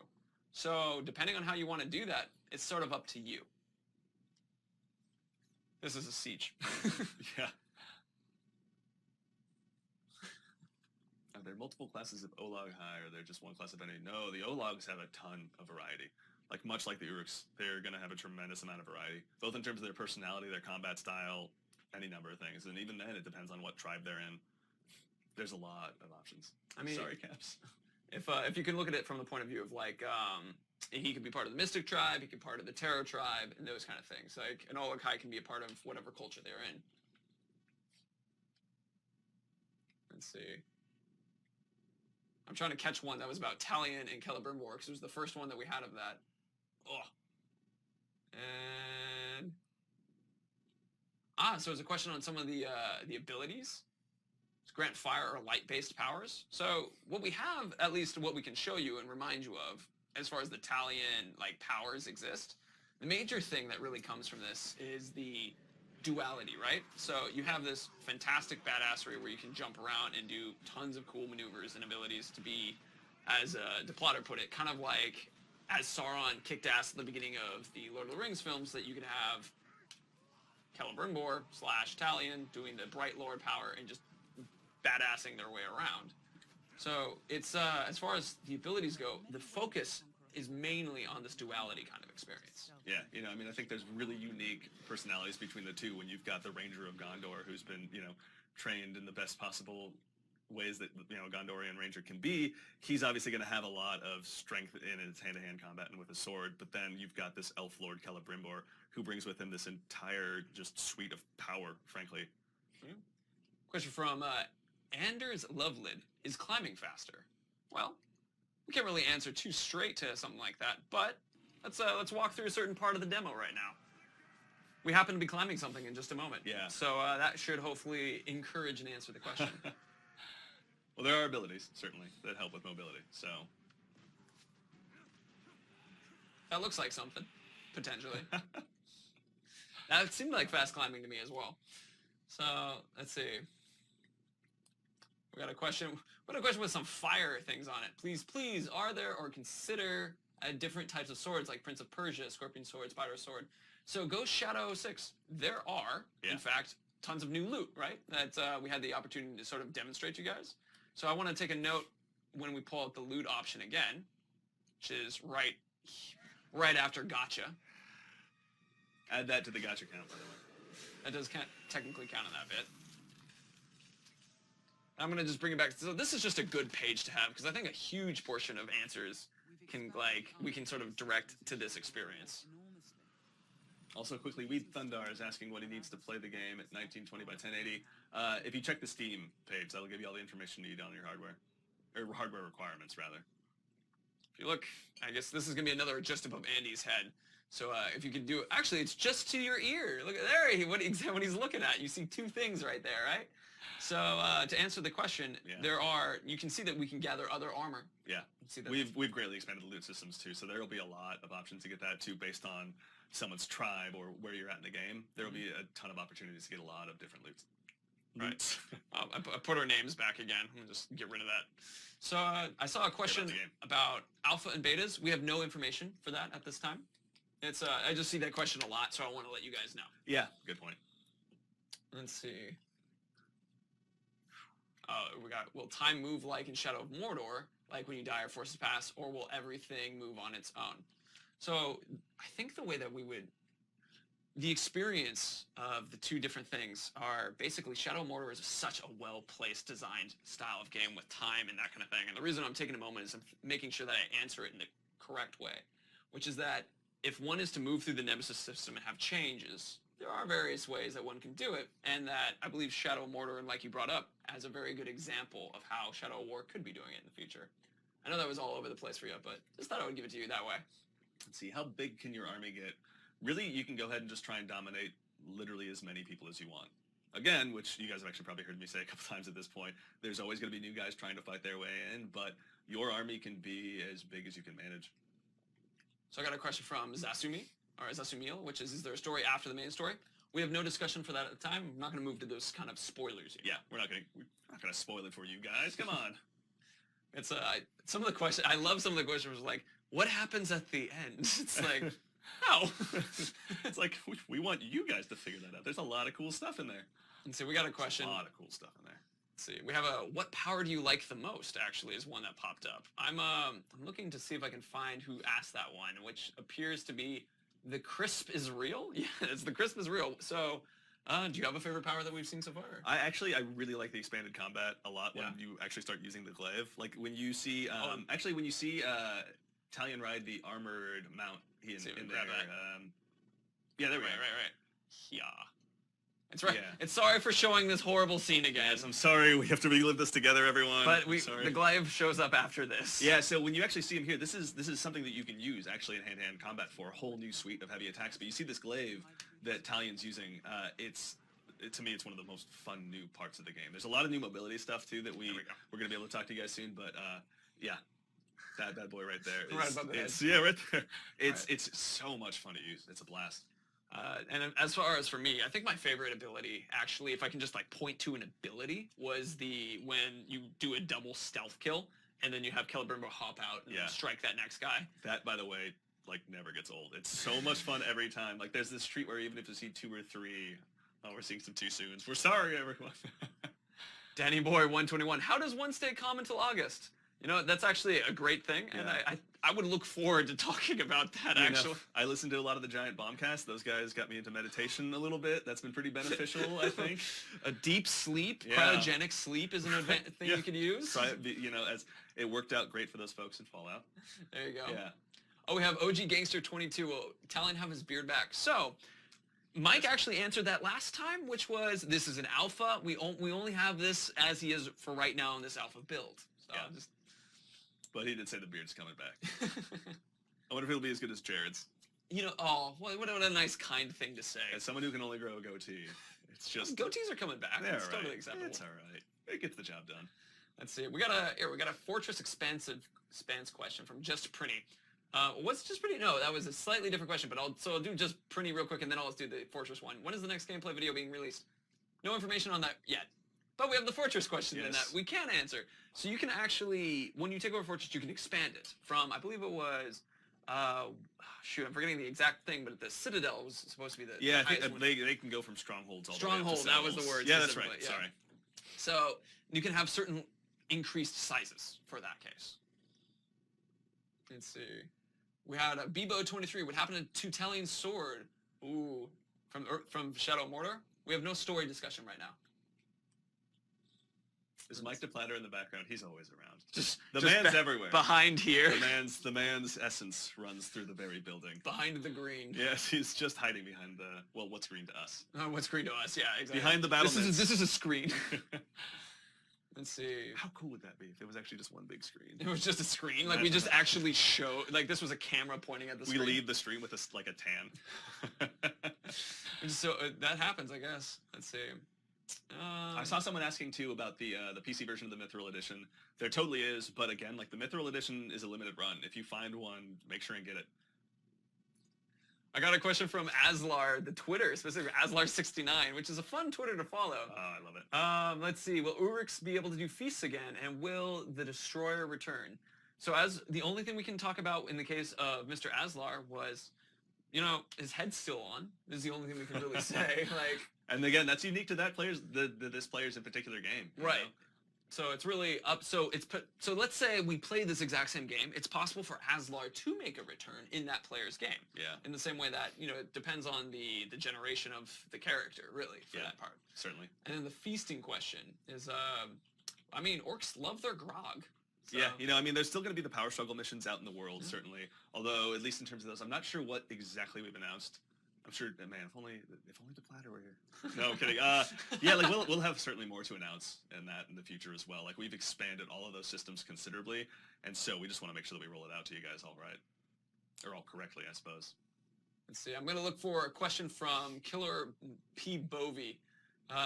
So depending on how you want to do that, it's sort of up to you. This is a siege. Yeah. Are there multiple classes of Olog High, or are there just one class of enemy? No, the Ologs have a ton of variety. Like, much like the Uruks, they're going to have a tremendous amount of variety, both in terms of their personality, their combat style, any number of things. And even then, it depends on what tribe they're in. There's a lot of options. I mean, sorry, Caps. If you can look at it from the point of view of, like, he could be part of the Mystic tribe, he could be part of the Terror tribe, and those kind of things. Like, an Olog High can be a part of whatever culture they're in. Let's see. I'm trying to catch one that was about Talion and Celebrimbor, because it was the first one that we had of that. Oh. And... so it's a question on some of the abilities. It's grant fire or light-based powers. So what we have, at least what we can show you and remind you of, as far as the Talion powers exist, the major thing that really comes from this is the duality, right? So you have this fantastic badassery where you can jump around and do tons of cool maneuvers and abilities to be, as Deplotter put it, kind of like as Sauron kicked ass at the beginning of the Lord of the Rings films, that you can have Celebrimbor / Talion doing the Bright Lord power and just badassing their way around. So it's, as far as the abilities go, the focus is mainly on this duality kind of experience. Yeah, I mean, I think there's really unique personalities between the two when you've got the Ranger of Gondor who's been, trained in the best possible ways that, Gondorian Ranger can be. He's obviously going to have a lot of strength in his hand-to-hand combat and with a sword, but then you've got this Elf Lord Celebrimbor who brings with him this entire just suite of power, frankly. Yeah. Question from Anders Lovelid. Is climbing faster? Well, we can't really answer too straight to something like that, but let's walk through a certain part of the demo right now. We happen to be climbing something in just a moment. Yeah. So that should hopefully encourage and answer the question. Well, there are abilities, certainly, that help with mobility, so... That looks like something, potentially. That seemed like fast climbing to me as well. So, let's see. We got a question. What a question with some fire things on it. Please, are there or consider different types of swords like Prince of Persia, Scorpion Sword, Spider Sword? So Ghost Shadow 6, there are, in fact, tons of new loot, right? That we had the opportunity to sort of demonstrate to you guys. So I want to take a note when we pull out the loot option again, which is right after gotcha. Add that to the gotcha count, by the way. That does technically count on that bit. I'm going to just bring it back. So this is just a good page to have, because I think a huge portion of answers we can sort of direct to this experience. Also, quickly, Weed Thundar is asking what he needs to play the game at 1920 by 1080. If you check the Steam page, that'll give you all the information you need on your hardware. Or hardware requirements, rather. If you look, I guess this is going to be another just above Andy's head. So if you could do it, actually, it's just to your ear. Look at there, what he's looking at. You see two things right there, right? So to answer the question, you can see that we can gather other armor. Yeah, see that we've greatly expanded the loot systems too, so there will be a lot of options to get that too, based on someone's tribe or where you're at in the game. There will be a ton of opportunities to get a lot of different loots. Right. I put our names back again. I'm gonna just get rid of that. So I saw a question about alpha and betas. We have no information for that at this time. It's I just see that question a lot, so I want to let you guys know. Yeah, good point. Let's see. We got, will time move like in Shadow of Mordor, like when you die or forces pass, or will everything move on its own? So I think the way that the experience of the two different things are basically Shadow of Mordor is such a well-placed, designed style of game with time and that kind of thing. And the reason I'm taking a moment is I'm making sure that I answer it in the correct way, which is that if one is to move through the Nemesis system and have changes, there are various ways that one can do it, and that I believe Shadow of Mordor, like you brought up, has a very good example of how Shadow of War could be doing it in the future. I know that was all over the place for you, but just thought I would give it to you that way. Let's see, how big can your army get? Really, you can go ahead and just try and dominate literally as many people as you want. Again, which you guys have actually probably heard me say a couple times at this point, there's always going to be new guys trying to fight their way in, but your army can be as big as you can manage. So I got a question from Zasumi, or Zasumiel, which is there a story after the main story? We have no discussion for that at the time. I'm not going to move to those kind of spoilers here. Yeah, we're not going to spoil it for you guys. Come on. It's some of the questions. I love some of the questions. Like, what happens at the end? It's like, how? It's like we want you guys to figure that out. There's a lot of cool stuff in there. And so we got a question. There's a lot of cool stuff in there. Let's see, we have a what power do you like the most? Actually, is one that popped up. I'm looking to see if I can find who asked that one, which appears to be the crisp is real. Yeah, it's the crisp is real. So. Do you have a favorite power that we've seen so far? I really like the expanded combat a lot when you actually start using the glaive. Like when you see, when you see Talion ride the armored mount in there. Yeah, there we go. Right. Yeah. It's right. Yeah. It's sorry for showing this horrible scene again. Yes, I'm sorry. We have to relive this together, everyone. But the glaive shows up after this. Yeah, so when you actually see him here, this is something that you can use actually in hand-to-hand combat for a whole new suite of heavy attacks. But you see this glaive that Talion's using. To me, it's one of the most fun new parts of the game. There's a lot of new mobility stuff too that we're going to be able to talk to you guys soon. But yeah, that bad boy right there. Right above the head. Yeah, right there. It's so much fun to use. It's a blast. And as far as for me, I think my favorite ability, actually, if I can just like point to an ability, was when you do a double stealth kill, and then you have Celebrimbor hop out and strike that next guy. That, by the way, like never gets old. It's so much fun every time. Like there's this treat where even if you see 2 or 3, we're seeing some too soons. We're sorry, everyone. Danny Boy 121. How does one stay calm until August? You know, that's actually a great thing, and I would look forward to talking about that, actually. I listened to a lot of the Giant Bombcast. Those guys got me into meditation a little bit. That's been pretty beneficial, I think. A deep sleep, cryogenic sleep is an thing you could use. As it worked out great for those folks in Fallout. There you go. Yeah. Oh, we have OG Gangster 22. Will Talion have his beard back? So, Mike actually answered that last time, which was, this is an alpha. We only have this as he is for right now in this alpha build. So But he did say the beard's coming back. I wonder if it'll be as good as Jared's. You know, what a nice, kind thing to say. As someone who can only grow a goatee, it's just... Goatees are coming back. They're it's totally acceptable. It's all right. It gets the job done. Let's see. We got a Fortress Expanse question from Just Prinny. What's Just Prinny? No, that was a slightly different question, but I'll do Just Prinny real quick, and then I'll do the Fortress one. When is the next gameplay video being released? No information on that yet. But we have the Fortress question in that we can answer. So you can actually, when you take over Fortress, you can expand it from, I believe it was, shoot, I'm forgetting the exact thing, but the Citadel was supposed to be the I think they can go from strongholds all the way up to Stronghold, that was the word. Yeah, that's right. Yeah. Sorry. So you can have certain increased sizes for that case. Let's see. We had a Bebo 23. What happened to Talion's sword? Ooh, from Shadow of Mordor? We have no story discussion right now. Is Mike DePlatter in the background? He's always around. The just man's everywhere. Behind here. The man's essence runs through the very building. Behind the green. Yes, he's just hiding behind what's green to us. What's green to us? Yeah, exactly. Behind the battlements. This is a screen. Let's see. How cool would that be if it was actually just one big screen? It was just a screen? Like we just actually show, like this was a camera pointing at the screen. We leave the stream with a tan. So that happens, I guess. Let's see. I saw someone asking too about the PC version of the Mithril Edition. There totally is, but again, like the Mithril Edition is a limited run. If you find one, make sure and get it. I got a question from Aslar, the Twitter, specifically Aslar69, which is a fun Twitter to follow. Oh, I love it. Let's see. Will Urix be able to do feasts again, and will the Destroyer return? So as the only thing we can talk about in the case of Mr. Aslar was, you know, his head's still on. This is the only thing we can really say. Like. And again, that's unique to that this player's in particular game. Right. Know? So it's really up. So let's say we play this exact same game. It's possible for Aslar to make a return in that player's game. Yeah. In the same way that, you know, it depends on the generation of the character, really, for that part. Certainly. And then the feasting question is, I mean, orcs love their grog. So. Yeah, you know, I mean, there's still going to be the power struggle missions out in the world, certainly. Although, at least in terms of those, I'm not sure what exactly we've announced. I'm sure, man. If only the platter were here. No, I'm kidding. Yeah, like we'll have certainly more to announce in the future as well. Like we've expanded all of those systems considerably, and so we just want to make sure that we roll it out to you guys all right, or all correctly, I suppose. Let's see. I'm going to look for a question from Killer P. Bovey.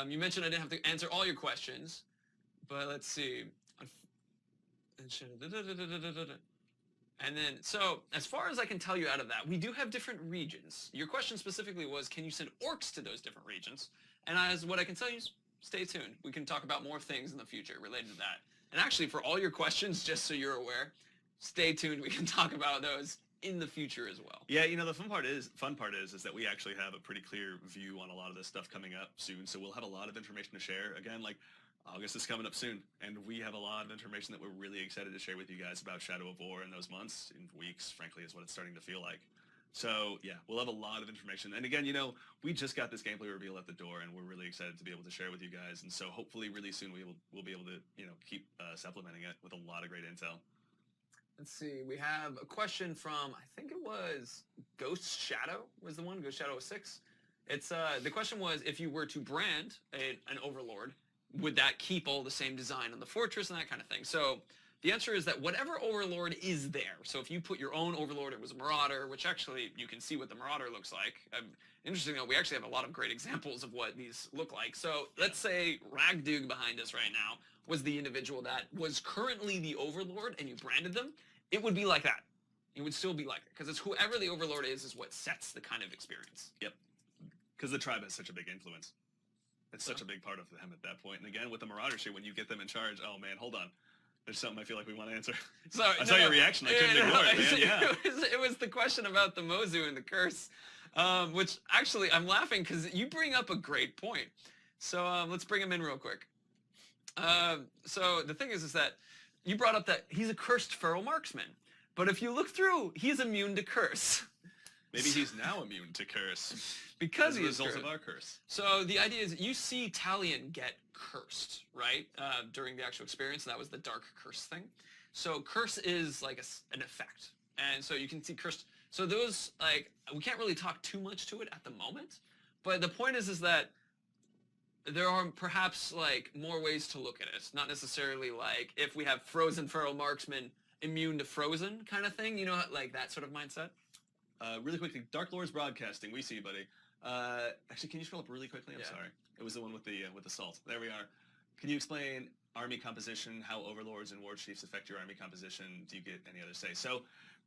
You mentioned I didn't have to answer all your questions, but let's see. And then, so as far as I can tell you out of that, we do have different regions. Your question specifically was, can you send orcs to those different regions? And as what I can tell you is, stay tuned. We can talk about more things in the future related to that. And actually, for all your questions, just so you're aware, stay tuned. We can talk about those in the future as well. Yeah, you know, the fun part is that we actually have a pretty clear view on a lot of this stuff coming up soon. So we'll have a lot of information to share. Again, like August is coming up soon, and we have a lot of information that we're really excited to share with you guys about Shadow of War in those months, in weeks, frankly, is what it's starting to feel like. So yeah, we'll have a lot of information. And again, you know, we just got this gameplay reveal at the door, and we're really excited to be able to share with you guys. And so hopefully really soon we'll be able to, you know, keep supplementing it with a lot of great intel. Let's see, we have a question from, I think it was Ghost Shadow was the one, Ghost Shadow 06. It's, the question was, if you were to brand an overlord, would that keep all the same design on the fortress and that kind of thing? So the answer is that whatever overlord is there, so if you put your own overlord, it was a marauder, which actually you can see what the marauder looks like. Interesting though, we actually have a lot of great examples of what these look like. So let's say Ragdug behind us right now was the individual that was currently the overlord and you branded them, it would be like that. It would still be like it, because it's whoever the overlord is what sets the kind of experience. Yep. Because the tribe has such a big influence. It's such a big part of them at that point. And again, with the Marauder shit, when you get them in charge, oh man, hold on. There's something I feel like we want to answer. Sorry, I saw your reaction. I couldn't ignore it, man. Yeah. It was the question about the Mozu and the curse, which actually I'm laughing because you bring up a great point. So let's bring him in real quick. So the thing is that you brought up that he's a cursed feral marksman. But if you look through, he's immune to curse. Maybe he's now immune to curse. Because he is a result of our curse. So the idea is you see Talion get cursed, right? During the actual experience, and that was the dark curse thing. So curse is like an effect. And so you can see cursed. So those, like, we can't really talk too much to it at the moment. But the point is that there are perhaps like more ways to look at it. Not necessarily like if we have frozen feral marksman immune to frozen kind of thing, you know, like that sort of mindset. Really quickly, Dark Lords Broadcasting, we see you, buddy. Actually, can you scroll up really quickly? I'm sorry. It was the one with the salt. There we are. Can you explain army composition, how overlords and war chiefs affect your army composition? Do you get any other say? So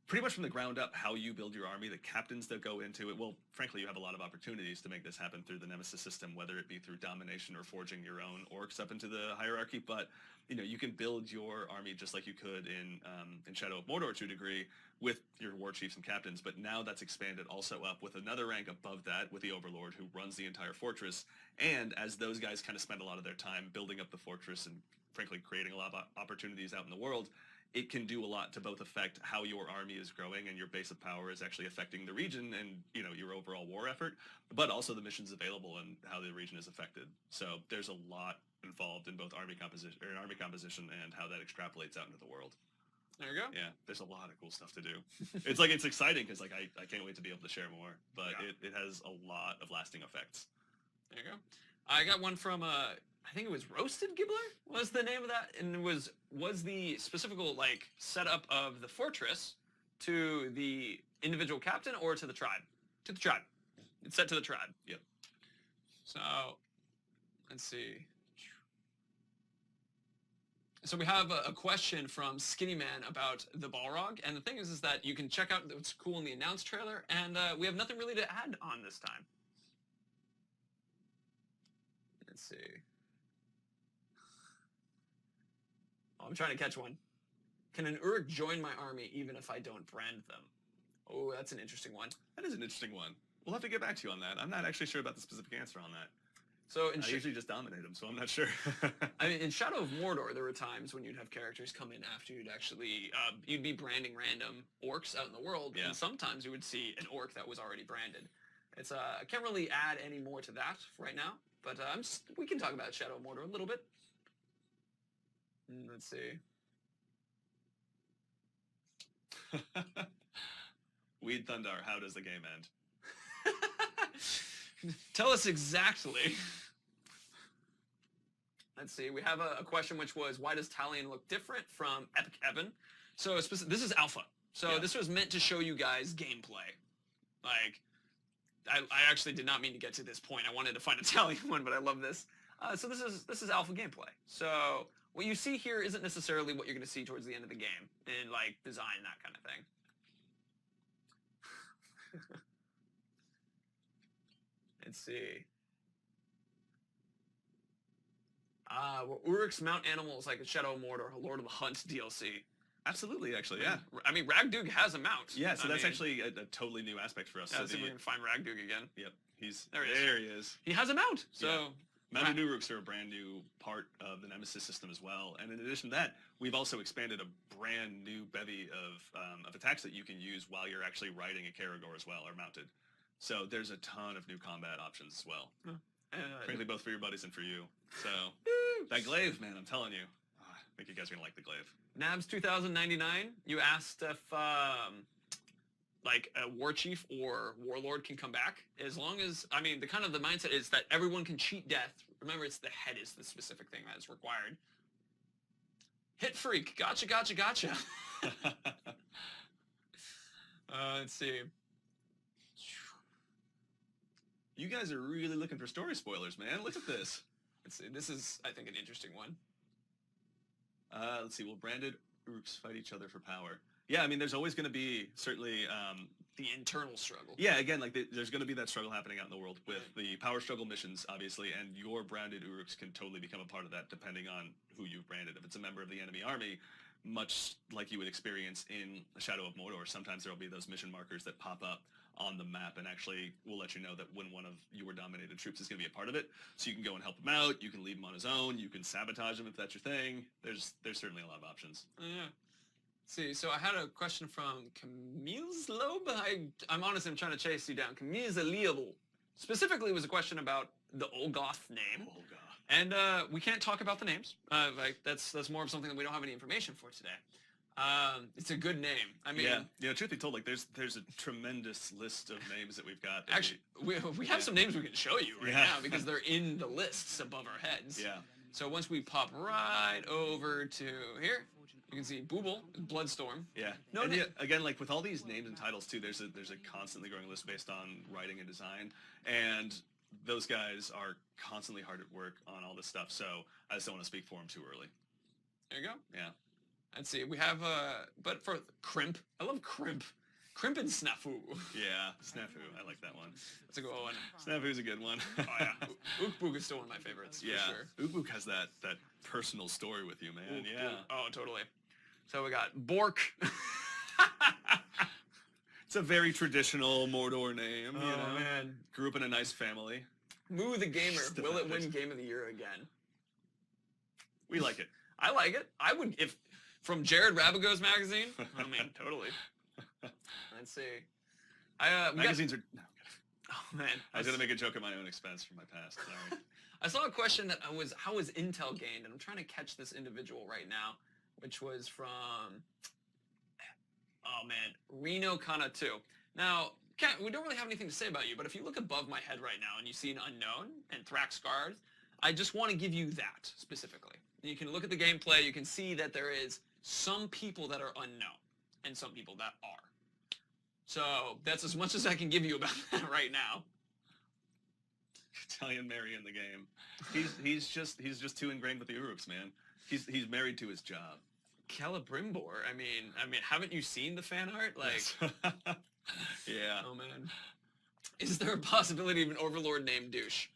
pretty much from the ground up, how you build your army, the captains that go into it. Well, frankly, you have a lot of opportunities to make this happen through the Nemesis system, whether it be through domination or forging your own orcs up into the hierarchy. But you know, you can build your army just like you could in Shadow of Mordor to a degree with your war chiefs and captains. But now that's expanded also up with another rank above that with the Overlord who runs the entire fortress. And as those guys kind of spend a lot of their time building up the fortress and frankly creating a lot of opportunities out in the world, it can do a lot to both affect how your army is growing and your base of power is actually affecting the region and, you know, your overall war effort, but also the missions available and how the region is affected. So there's a lot involved in both army composition and how that extrapolates out into the world. There you go. Yeah, there's a lot of cool stuff to do. It's like, it's exciting because like I can't wait to be able to share more, but it has a lot of lasting effects. There you go. I got one from I think it was Roasted Gibbler was the name of that, and it was the specific like setup of the fortress to the individual captain or to the tribe? To the tribe. It's set to the tribe. Yep. So let's see. So we have a question from Skinny Man about the Balrog, and the thing is that you can check out what's cool in the announced trailer, and we have nothing really to add on this time. Let's see. Oh, I'm trying to catch one. Can an Uruk join my army even if I don't brand them? Oh, that's an interesting one. That is an interesting one. We'll have to get back to you on that. I'm not actually sure about the specific answer on that. So I usually just dominate them, so I'm not sure. I mean, in Shadow of Mordor, there were times when you'd have characters come in after you'd actually, you'd be branding random orcs out in the world, and sometimes you would see an orc that was already branded. It's I can't really add any more to that right now, but we can talk about Shadow of Mordor a little bit. Let's see. Weed Thundar, how does the game end? Tell us exactly. Let's see. We have a question which was, why does Talion look different from Epic Heaven? So this is alpha. So this was meant to show you guys gameplay. Like, I actually did not mean to get to this point. I wanted to find a Talion one, but I love this. So this is alpha gameplay. So what you see here isn't necessarily what you're going to see towards the end of the game in like design and that kind of thing. Let's see. Uruk's mount animals like a Shadow of Mordor, a Lord of the Hunt DLC. Absolutely, actually, yeah. I mean, Ragdug has a mount. Yeah, so that's actually a totally new aspect for us. Yeah, let's see if we can find Ragdug again. Yep, there he is. He has a mount, so... Yeah. Mounted Uruks are a brand new part of the Nemesis system as well, and in addition to that, we've also expanded a brand new bevy of attacks that you can use while you're actually riding a Caragor as well, or mounted. So there's a ton of new combat options as well. Frankly, both for your buddies and for you. So, that glaive, man, I'm telling you. I think you guys are going to like the glaive. Nabs 2099, you asked if, like, a war chief or warlord can come back. As long as, I mean, the mindset is that everyone can cheat death. Remember, it's the head is the specific thing that is required. Hit freak. Gotcha, gotcha, gotcha. Let's see. You guys are really looking for story spoilers, man. Look at this. Let's see. This is, I think, an interesting one. Let's see. Will branded Uruks fight each other for power? Yeah, I mean, there's always going to be, certainly... the internal struggle. Yeah, again, like, there's going to be that struggle happening out in the world with the power struggle missions, obviously, and your branded Uruks can totally become a part of that, depending on who you've branded. If it's a member of the enemy army, much like you would experience in Shadow of Mordor, sometimes there will be those mission markers that pop up on the map and actually will let you know that when one of your dominated troops is going to be a part of it. So you can go and help him out, you can leave him on his own, you can sabotage him if that's your thing. There's certainly a lot of options. Yeah. See, so I had a question from Camille's Loeb. I'm honestly, I'm trying to chase you down. Camille's Loeb. Specifically, it was a question about the Olgoth name. Olgoth. And we can't talk about the names. Like that's more of something that we don't have any information for today. It's a good name. I mean, yeah. Truth be told, like there's a tremendous list of names that we've got. Actually, we have some names we can show you right now because they're in the lists above our heads. Yeah. So once we pop right over to here, you can see Booble, Bloodstorm. Yeah. Again, like with all these names and titles too, there's a constantly growing list based on writing and design, and those guys are constantly hard at work on all this stuff. So I just don't want to speak for them too early. There you go. Yeah. Let's see. We have but for Crimp, I love Crimp. Crimp and Snafu. Yeah, Snafu. I like that one. That's a good one. Snafu's a good one. Oh yeah. Ukbook is still one of my favorites. Yeah. For sure. Ukbook has that personal story with you, man. Yeah. Oh, totally. So we got Bork. It's a very traditional Mordor name. Oh, you know? Man. Grew up in a nice family. Moo the Gamer. Will it win Game of the Year again? We like it. I like it. I would, if from Jared Rabago's magazine. I mean, totally. Let's see. Magazines are. No, oh man, I was gonna make a joke at my own expense from my past. Sorry. I saw a question that was, how was Intel gained? And I'm trying to catch this individual right now, which was from, oh man, Reno Kana 2. Now, we don't really have anything to say about you, but if you look above my head right now and you see an unknown and Thrax Scars, I just want to give you that specifically. You can look at the gameplay, you can see that there is some people that are unknown and some people that are. So that's as much as I can give you about that right now. Italian Mary in the game. He's just too ingrained with the Uruks, man. He's married to his job. Celebrimbor. I mean, haven't you seen the fan art? Like, yeah. Oh man. Is there a possibility of an overlord named Douche?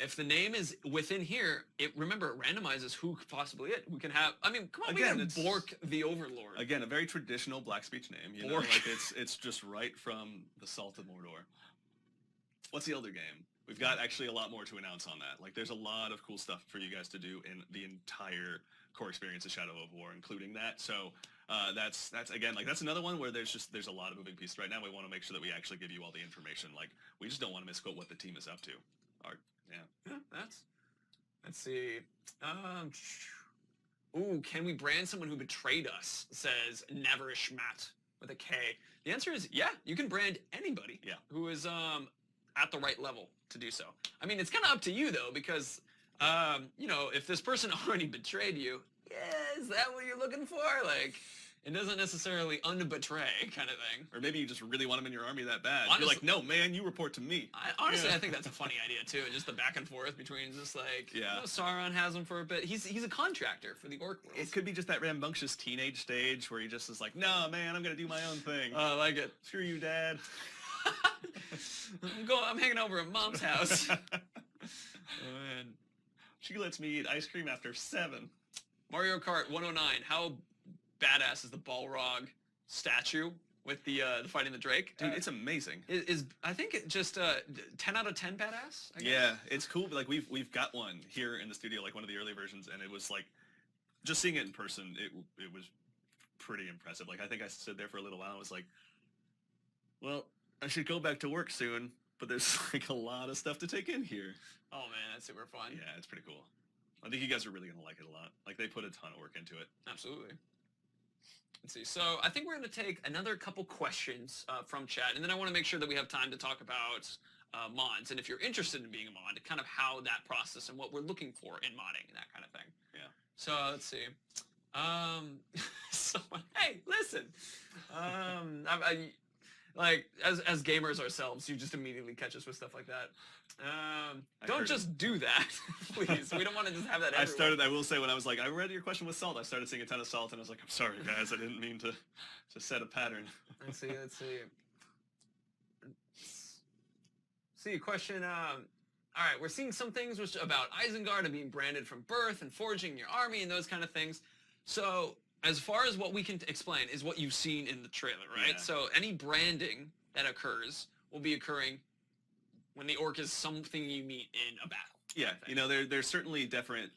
If the name is within here, remember, it randomizes who could possibly it. We can have, I mean, come on, again, we can Bork the Overlord. Again, a very traditional black speech name. You know, like it's just right from the salt of Mordor. What's the elder game? We've got actually a lot more to announce on that. Like, there's a lot of cool stuff for you guys to do in the entire core experience of Shadow of War, including that. So that's again, like, that's another one where there's a lot of moving pieces right now. We want to make sure that we actually give you all the information. Like, we just don't want to misquote what the team is up to. Yeah, let's see. Ooh, can we brand someone who betrayed us? Says Neverishmat with a K. The answer is yeah, you can brand anybody. Yeah. Who is at the right level to do so. I mean, it's kind of up to you though, because you know, if this person already betrayed you, yeah, is that what you're looking for? Like, it doesn't necessarily unbetray kind of thing. Or maybe you just really want him in your army that bad. Honestly, you're like, no, man, you report to me. Honestly, I think that's a funny idea too. Just the back and forth between just like, you know, Sauron has him for a bit. He's a contractor for the orc world. It could be just that rambunctious teenage stage where he just is like, no, man, I'm gonna do my own thing. I like it. Screw you, Dad. I'm hanging over at Mom's house. Oh, man. She lets me eat ice cream after 7. Mario Kart 109. How badass is the Balrog statue with the fighting the Drake? Dude, it's amazing. I think it just 10 out of 10 badass. I guess. Yeah, it's cool. Like we've got one here in the studio, like one of the early versions, and it was like just seeing it in person. It was pretty impressive. Like I think I stood there for a little while and was like, well, I should go back to work soon, but there's like a lot of stuff to take in here. Oh man, that's super fun. Yeah, it's pretty cool. I think you guys are really gonna like it a lot. Like they put a ton of work into it. Absolutely. Let's see. So I think we're going to take another couple questions from chat, and then I want to make sure that we have time to talk about mods, and if you're interested in being a mod, kind of how that process and what we're looking for in modding and that kind of thing. Yeah. So let's see. Hey, listen. Like as gamers ourselves, you just immediately catch us with stuff like that. Don't just do that, please. We don't want to just have that everywhere. I will say, when I was like, I read your question with salt, I started seeing a ton of salt, and I was like, I'm sorry, guys, I didn't mean to set a pattern. Let's see. See, question, all right, we're seeing some things about Isengard and being branded from birth and forging your army and those kind of things. So, as far as what we can explain is what you've seen in the trailer, right? Yeah. So, any branding that occurs will be occurring when the orc is something you meet in a battle. Yeah, you know, there's certainly different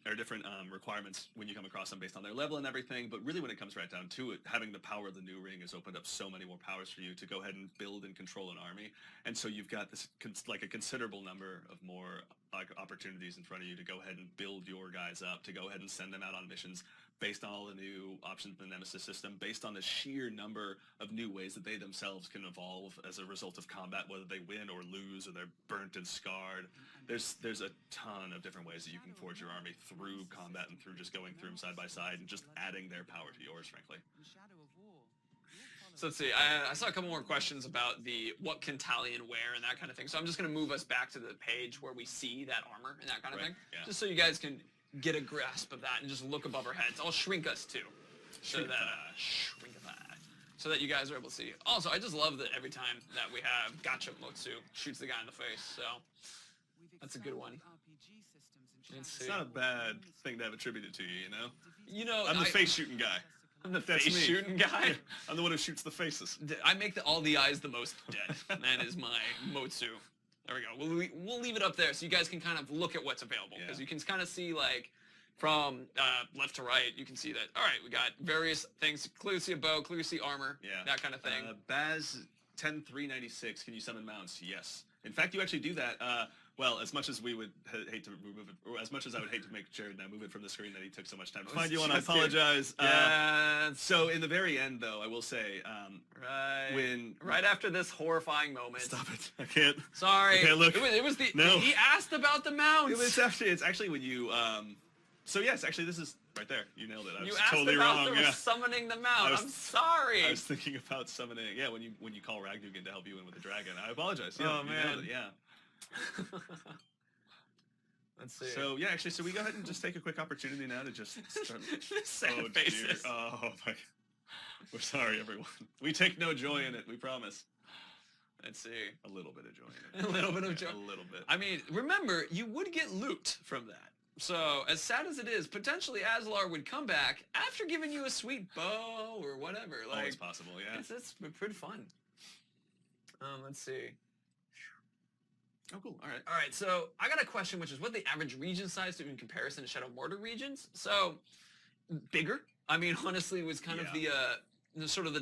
requirements when you come across them based on their level and everything, but really when it comes right down to it, having the power of the new ring has opened up so many more powers for you to go ahead and build and control an army, and so you've got this like a considerable number of more opportunities in front of you to go ahead and build your guys up, to go ahead and send them out on missions based on all the new options in the Nemesis system, based on the sheer number of new ways that they themselves can evolve as a result of combat, whether they win or lose or they're burnt and scarred. There's a ton of different ways that you can forge your army through combat and through just going through them side by side and just adding their power to yours, frankly. So let's see, I saw a couple more questions about what can Talion wear and that kind of thing. So I'm just going to move us back to the page where we see that armor and that kind of thing. Yeah. Just so you guys can get a grasp of that and just look above our heads. I'll shrink us too. Shrink so that you guys are able to see. Also, I just love that every time that we have Gotcha Motsu shoots the guy in the face. So that's a good one. It's not a bad thing to have attributed to you, you know? You know, I'm the face shooting guy. I'm the face shooting guy. Yeah, I'm the one who shoots the faces. I make all the eyes the most dead. That is my Motsu. There we go. We'll leave it up there so you guys can kind of look at what's available, because you can kind of see like from left to right. You can see that. All right, we got various things. Clearly see a bow. Clearly see armor. Yeah. That kind of thing. Baz 10396. Can you summon mounts? Yes. In fact, you actually do that. Well, as much as we would hate to remove it, or as much as I would hate to make Jared and I move it from the screen that he took so much time to find you on, I apologize. So in the very end, though, I will say, right after this horrifying moment. Stop it! I can't. Sorry. I can't look. It was the. No. He asked about the mounts. It's actually when you. So yes, actually, this is right there. You nailed it. I was you totally asked about wrong. summoning the mount. I'm sorry. I was thinking about summoning. Yeah, when you call Ragnugan to help you in with the dragon. I apologize. Yeah, oh man. Yeah. Let's see. So yeah, actually, so we go ahead and just take a quick opportunity now to just start. Sad faces. Oh my. We're sorry, everyone. We take no joy in it. We promise. Let's see. A little bit of joy in it. A little bit of joy. A little bit. I mean, remember, you would get loot from that. So, as sad as it is, potentially Aslar would come back after giving you a sweet bow or whatever. Like, always possible, yeah. It's pretty fun. Let's see. Oh, cool. All right. All right, so I got a question, which is what the average region size to in comparison to Shadow Mordor regions? So, bigger. I mean, honestly, it was kind of sort of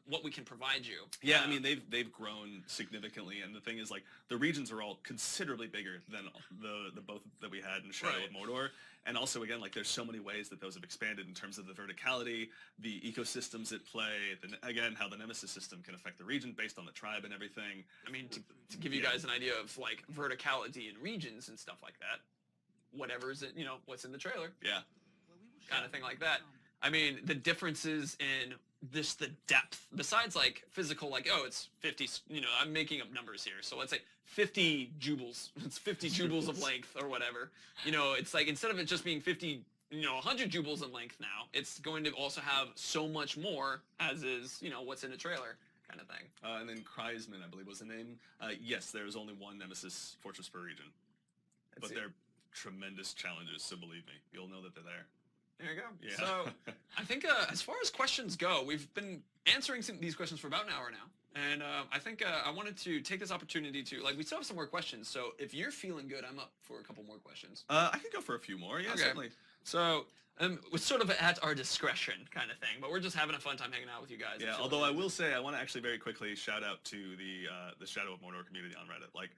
what we can provide you. Yeah, I mean they've grown significantly, and the thing is like the regions are all considerably bigger than the both that we had in Shadow of Mordor, and also again like there's so many ways that those have expanded in terms of the verticality, the ecosystems at play, again how the Nemesis system can affect the region based on the tribe and everything. I mean to give you guys an idea of like verticality in regions and stuff like that, whatever's in, what's in the trailer, kind of thing like that. I mean the differences in the depth, besides like physical, like, oh, it's 50, I'm making up numbers here, so let's say 50 jubles, it's 50 jubles of length or whatever, it's like instead of it just being 50, 100 jubles in length now, it's going to also have so much more as is, what's in a trailer kind of thing. And then Kreisman, I believe was the name. Yes, there's only one Nemesis Fortress per region, but they're tremendous challenges, so believe me, you'll know that they're there. There you go. Yeah. So I think as far as questions go, we've been answering these questions for about an hour now. And I think I wanted to take this opportunity to, like, we still have some more questions. So if you're feeling good, I'm up for a couple more questions. I could go for a few more. Yeah, certainly. So it's sort of at our discretion kind of thing, but we're just having a fun time hanging out with you guys. Yeah, although I will say I want to actually very quickly shout out to the Shadow of Mordor community on Reddit. Like,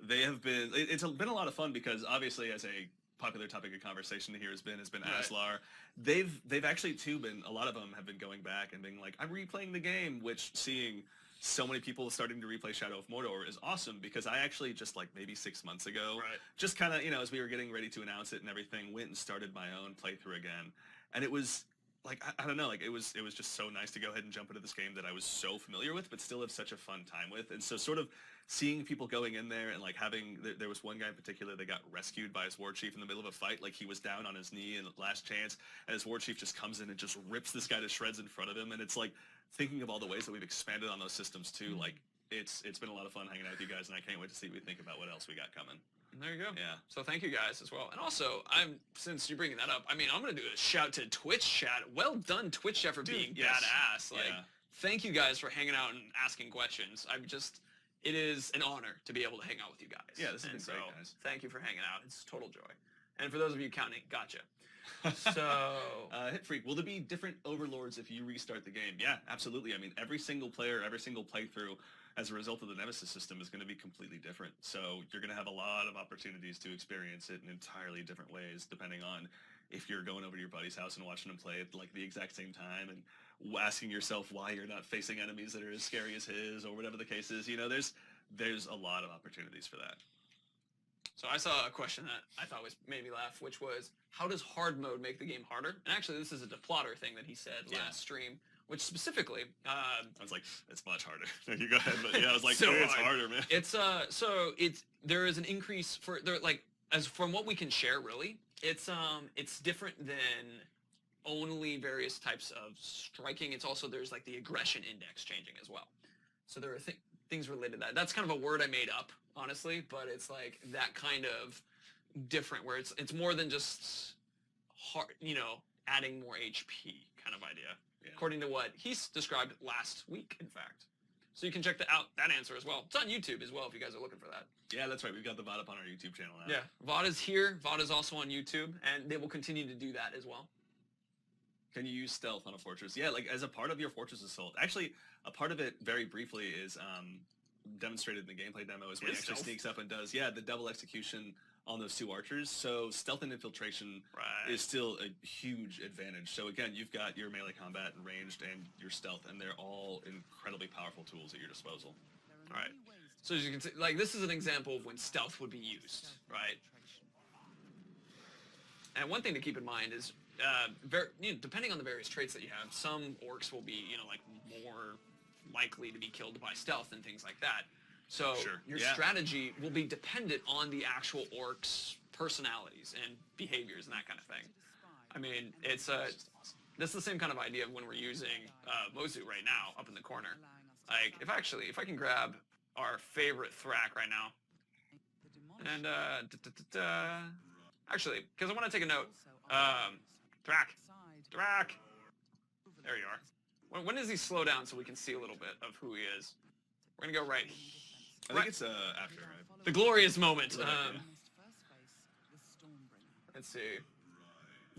they have been, it's been a lot of fun because obviously as a popular topic of conversation here has been Aslar. They've actually too been, a lot of them have been going back and being like, I'm replaying the game, which seeing so many people starting to replay Shadow of Mordor is awesome because I actually just like maybe 6 months ago, just kind of, as we were getting ready to announce it and everything, went and started my own playthrough again. And it was like, I don't know, like it was just so nice to go ahead and jump into this game that I was so familiar with, but still have such a fun time with. And so sort of seeing people going in there and like having, there was one guy in particular that got rescued by his war chief in the middle of a fight. Like he was down on his knee and last chance, and his war chief just comes in and just rips this guy to shreds in front of him. And it's like thinking of all the ways that we've expanded on those systems too. Like it's been a lot of fun hanging out with you guys, and I can't wait to see what we think about what else we got coming. There you go. Yeah. So thank you guys as well. And also, since you're bringing that up, I mean, I'm going to do a shout to Twitch chat. Well done, Twitch chat, for being badass. Like, thank you guys for hanging out and asking questions. It is an honor to be able to hang out with you guys. Yeah, this has been great, guys. Thank you for hanging out. It's total joy. And for those of you counting, gotcha. So, Hit Freak, will there be different overlords if you restart the game? Yeah, absolutely. I mean, every single player, every single playthrough, as a result of the Nemesis system, is going to be completely different. So you're going to have a lot of opportunities to experience it in entirely different ways, depending on if you're going over to your buddy's house and watching him play at like the exact same time and asking yourself why you're not facing enemies that are as scary as his or whatever the case is. There's a lot of opportunities for that. So I saw a question that I thought made me laugh, which was, how does hard mode make the game harder? And actually, this is a deplotter thing that he said last stream, which specifically, I was like, it's much harder. You go ahead, but yeah, I was like, so it's harder, man. There is an increase as from what we can share, really. It's different than only various types of striking. It's also, there's like the aggression index changing as well. So there are things related to that. That's kind of a word I made up, honestly, but it's like that kind of different, where it's more than just hard, adding more HP kind of idea. Yeah. According to what he's described last week, in fact. So you can check out that answer as well. It's on YouTube as well if you guys are looking for that. Yeah, that's right. We've got the VOD up on our YouTube channel now. Yeah, VOD is here. VOD is also on YouTube, and they will continue to do that as well. Can you use stealth on a fortress? Yeah, like as a part of your fortress assault. Actually, a part of it, very briefly, is demonstrated in the gameplay demo, is when he actually sneaks up and does, the double execution on those two archers. So stealth and infiltration is still a huge advantage. So again, you've got your melee combat and ranged and your stealth, and they're all incredibly powerful tools at your disposal. All right. So as you can see, like, this is an example of when stealth would be used, right? And one thing to keep in mind is, depending on the various traits that you have, some orcs will be, like, more likely to be killed by stealth and things like that. So your strategy will be dependent on the actual orcs' personalities and behaviors and that kind of thing. I mean, this is the same kind of idea of when we're using Mozu right now up in the corner. Like, if I can grab our favorite Thrak right now, and actually, because I want to take a note, Thrak, there you are. When does he slow down so we can see a little bit of who he is? We're gonna go right. I think it's after, right? The glorious moment. Let's see.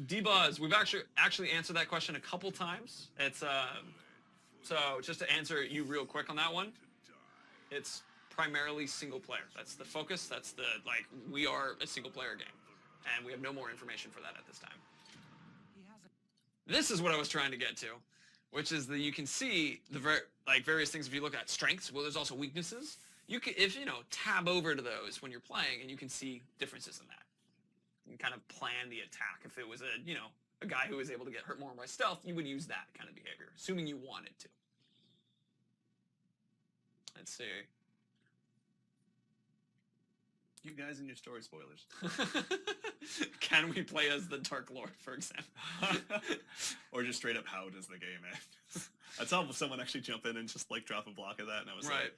D-Buzz, we've actually answered that question a couple times. It's So just to answer you real quick on that one, it's primarily single player. That's the focus. That's the, like, we are a single player game. And we have no more information for that at this time. This is what I was trying to get to, which is that you can see the various things. If you look at strengths, well, there's also weaknesses. You can, if you know, tab over to those when you're playing, and you can see differences in that. You can kind of plan the attack. If it was a guy who was able to get hurt more by stealth, you would use that kind of behavior, assuming you wanted to. Let's see. You guys and your story spoilers. Can we play as the Dark Lord, for example? Or just straight up, how does the game end? I saw someone actually jump in and just like drop a block of that, and I was like,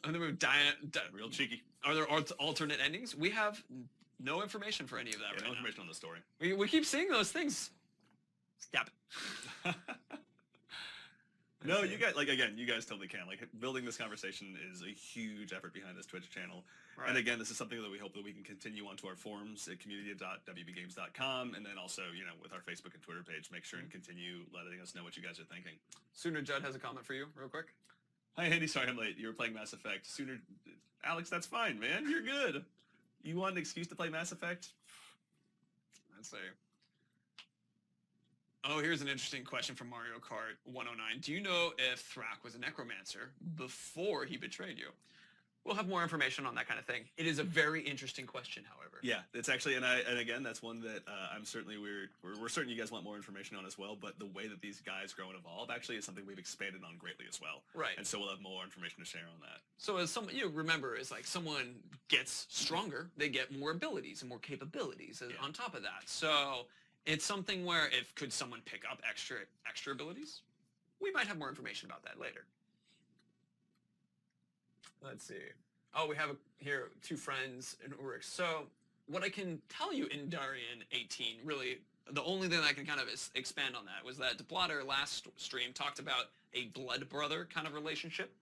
and then we real cheeky. Are there alternate endings? We have no information for any of that right no now. information on the story. We keep seeing those things. Stop it. No, you guys, like, again, you guys totally can. Like, building this conversation is a huge effort behind this Twitch channel. Right. And again, this is something that we hope that we can continue onto our forums at community.wbgames.com, and then also, you know, with our Facebook and Twitter page, make sure and continue letting us know what you guys are thinking. Sooner Judd has a comment for you, real quick. Hi, Andy. Sorry I'm late. You were playing Mass Effect. Sooner, Alex, that's fine, man. You're good. You want an excuse to play Mass Effect? Let's see. Oh, here's an interesting question from Mario Kart 109. Do you know if Thrak was a necromancer before he betrayed you? We'll have more information on that kind of thing. It is a very interesting question, however. Yeah, it's actually, and again, that's one that I'm certainly, we're certain you guys want more information on as well, but the way that these guys grow and evolve actually is something we've expanded on greatly as well. Right. And so we'll have more information to share on that. So as remember, is like someone gets stronger, they get more abilities and more capabilities on top of that. So it's something where could someone pick up extra abilities? We might have more information about that later. Let's see. Oh, we have here 2 friends in Uruk. So what I can tell you in Darien 18, really, the only thing I can kind of expand on that was that Deplotter last stream talked about a blood brother kind of relationship.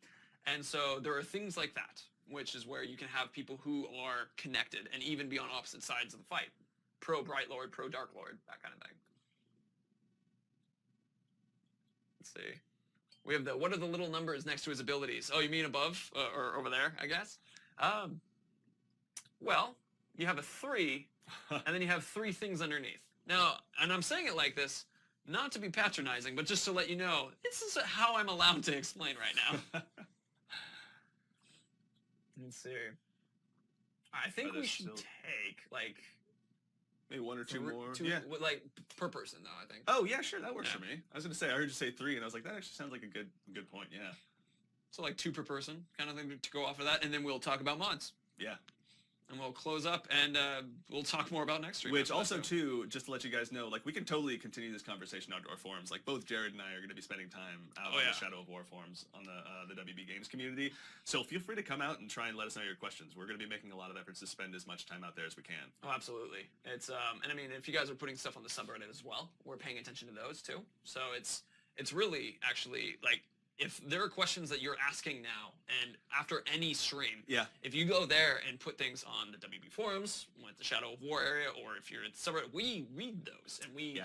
And so there are things like that, which is where you can have people who are connected and even be on opposite sides of the fight. Pro Bright Lord, pro Dark Lord, that kind of thing. Let's see. We have what are the little numbers next to his abilities? Oh, you mean above or over there, I guess? Well, you have a 3, and then you have 3 things underneath. Now, and I'm saying it like this, not to be patronizing, but just to let you know, this is how I'm allowed to explain right now. Let's see. I think we should take, like, maybe 1 or 2 more. Yeah. Like, per person, though, I think. Oh, yeah, sure, that works for me. I was going to say, I heard you say 3, and I was like, that actually sounds like a good point, yeah. So, like, 2 per person kind of thing to go off of that, and then we'll talk about mods. Yeah. And we'll close up, and we'll talk more about next stream. Which also, too, just to let you guys know, like, we can totally continue this conversation on our forums. Like, both Jared and I are going to be spending time out on the Shadow of War forums on the WB Games community. So feel free to come out and try and let us know your questions. We're going to be making a lot of efforts to spend as much time out there as we can. Oh, absolutely. It's and I mean, if you guys are putting stuff on the subreddit as well, we're paying attention to those, too. So it's really, actually, like, if there are questions that you're asking now, and after any stream, if you go there and put things on the WB forums, with the Shadow of War area, or if you're in subreddit, we read those, and we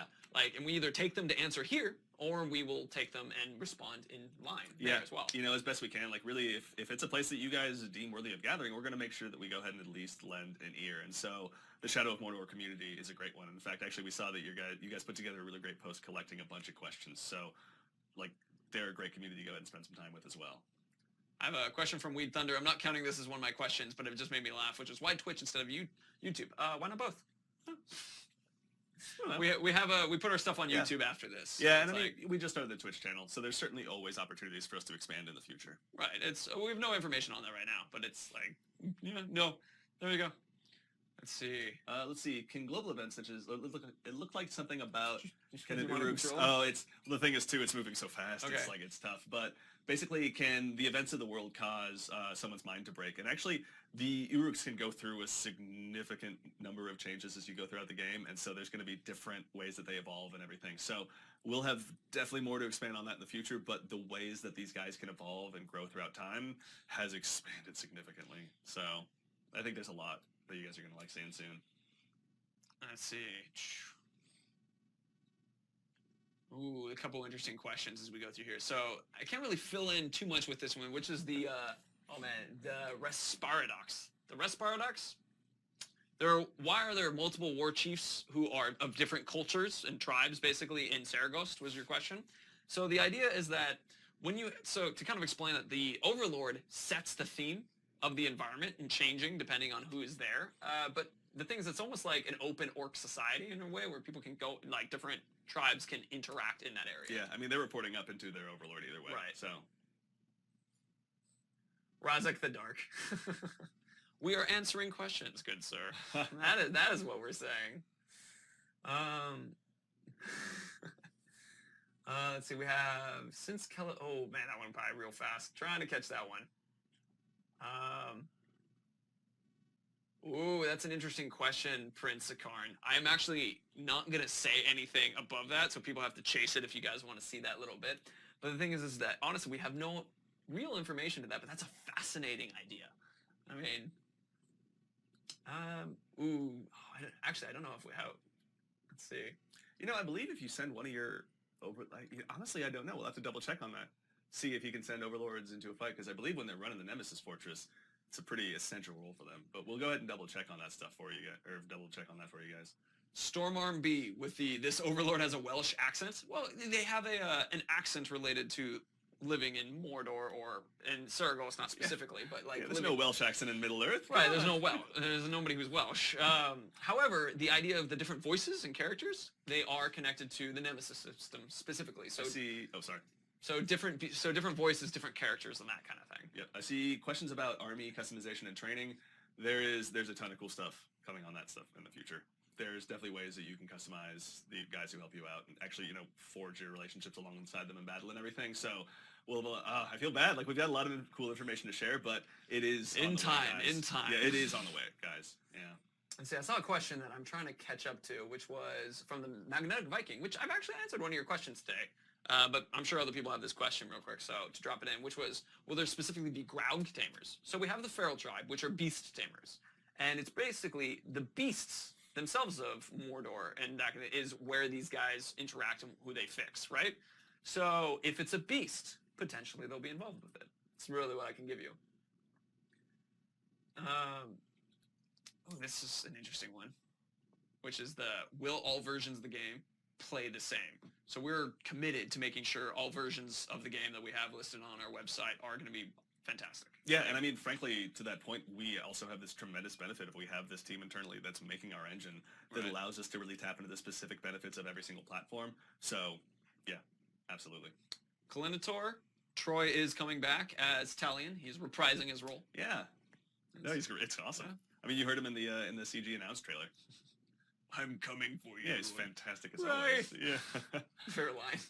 and we either take them to answer here, or we will take them and respond in line there as well. You know, as best we can. Like, really, if it's a place that you guys deem worthy of gathering, we're going to make sure that we go ahead and at least lend an ear. And so the Shadow of Mordor community is a great one. In fact, actually, we saw that you guys put together a really great post collecting a bunch of questions. So, like, they're a great community to go ahead and spend some time with as well. I have a question from Weed Thunder. I'm not counting this as one of my questions, but it just made me laugh, which is why Twitch instead of YouTube? Why not both? We put our stuff on YouTube after this. Yeah, and I mean, we just started the Twitch channel, so there's certainly always opportunities for us to expand in the future. Right. We have no information on that right now, but it's like, no. There you go. Let's see. Can global events such as it looked like something about kind of Uruks. Oh, the thing is too. It's moving so fast. Okay. It's tough. But basically, can the events of the world cause someone's mind to break? And actually, the Uruks can go through a significant number of changes as you go throughout the game, and so there's going to be different ways that they evolve and everything. So we'll have definitely more to expand on that in the future. But the ways that these guys can evolve and grow throughout time has expanded significantly. So I think there's a lot that you guys are going to like seeing soon. Let's see. Ooh, a couple interesting questions as we go through here. So I can't really fill in too much with this one, which is the the Resparadox. The Resparadox. Why are there multiple war chiefs who are of different cultures and tribes, basically, in Seregost, was your question. So the idea is that to kind of explain that, the Overlord sets the theme of the environment and changing depending on who is there. But the thing is, it's almost like an open orc society in a way where people can go, like different tribes can interact in that area. Yeah, I mean, they're reporting up into their Overlord either way. Right. So. Razak the Dark. We are answering questions, good sir. that is what we're saying. Let's see, we have since Kelly. Oh man, that went by real fast. Trying to catch that one. Ooh, that's an interesting question, Prince Akarn. I'm actually not gonna say anything above that, so people have to chase it if you guys want to see that little bit. But the thing is that honestly, we have no real information to that. But that's a fascinating idea. I mean. Actually, I don't know if we have. Let's see. You know, I believe if you send one of your honestly, I don't know. We'll have to double check on that. See if you can send Overlords into a fight, because I believe when they're running the Nemesis Fortress, it's a pretty essential role for them. But we'll go ahead and double check on that stuff for you guys, or double check on that for you guys. Stormarm B with this Overlord has a Welsh accent. Well, they have an accent related to living in Mordor or in Seregost, not specifically, but like there's no Welsh accent in Middle Earth. Right, there's nobody who's Welsh. However, the idea of the different voices and characters, they are connected to the Nemesis System specifically. So I see. Oh, sorry. So different voices, different characters, and that kind of thing. Yep. I see questions about army customization and training. There's a ton of cool stuff coming on that stuff in the future. There's definitely ways that you can customize the guys who help you out and actually, forge your relationships alongside them in battle and everything. So, I feel bad. Like, we've got a lot of cool information to share, but it is in time. Yeah, it is on the way, guys. Yeah. And see, I saw a question that I'm trying to catch up to, which was from the Magnetic Viking, which I've actually answered one of your questions today. But I'm sure other people have this question real quick, so to drop it in, which was, will there specifically be Graug tamers? So we have the Feral Tribe, which are beast tamers. And it's basically the beasts themselves of Mordor, and that is where these guys interact and who they fix, right? So if it's a beast, potentially they'll be involved with it. It's really what I can give you. This is an interesting one, which is will all versions of the game play the same? So we're committed to making sure all versions of the game that we have listed on our website are going to be fantastic. Yeah, and I mean, frankly, to that point, we also have this tremendous benefit if we have this team internally that's making our engine that allows us to really tap into the specific benefits of every single platform. So, yeah, absolutely. Kalinator, Troy is coming back as Talion. He's reprising his role. Yeah. No, it's awesome. Yeah. I mean, you heard him in the CG announced trailer. I'm coming for you. Yeah, he's fantastic as always. Yeah. Fair line.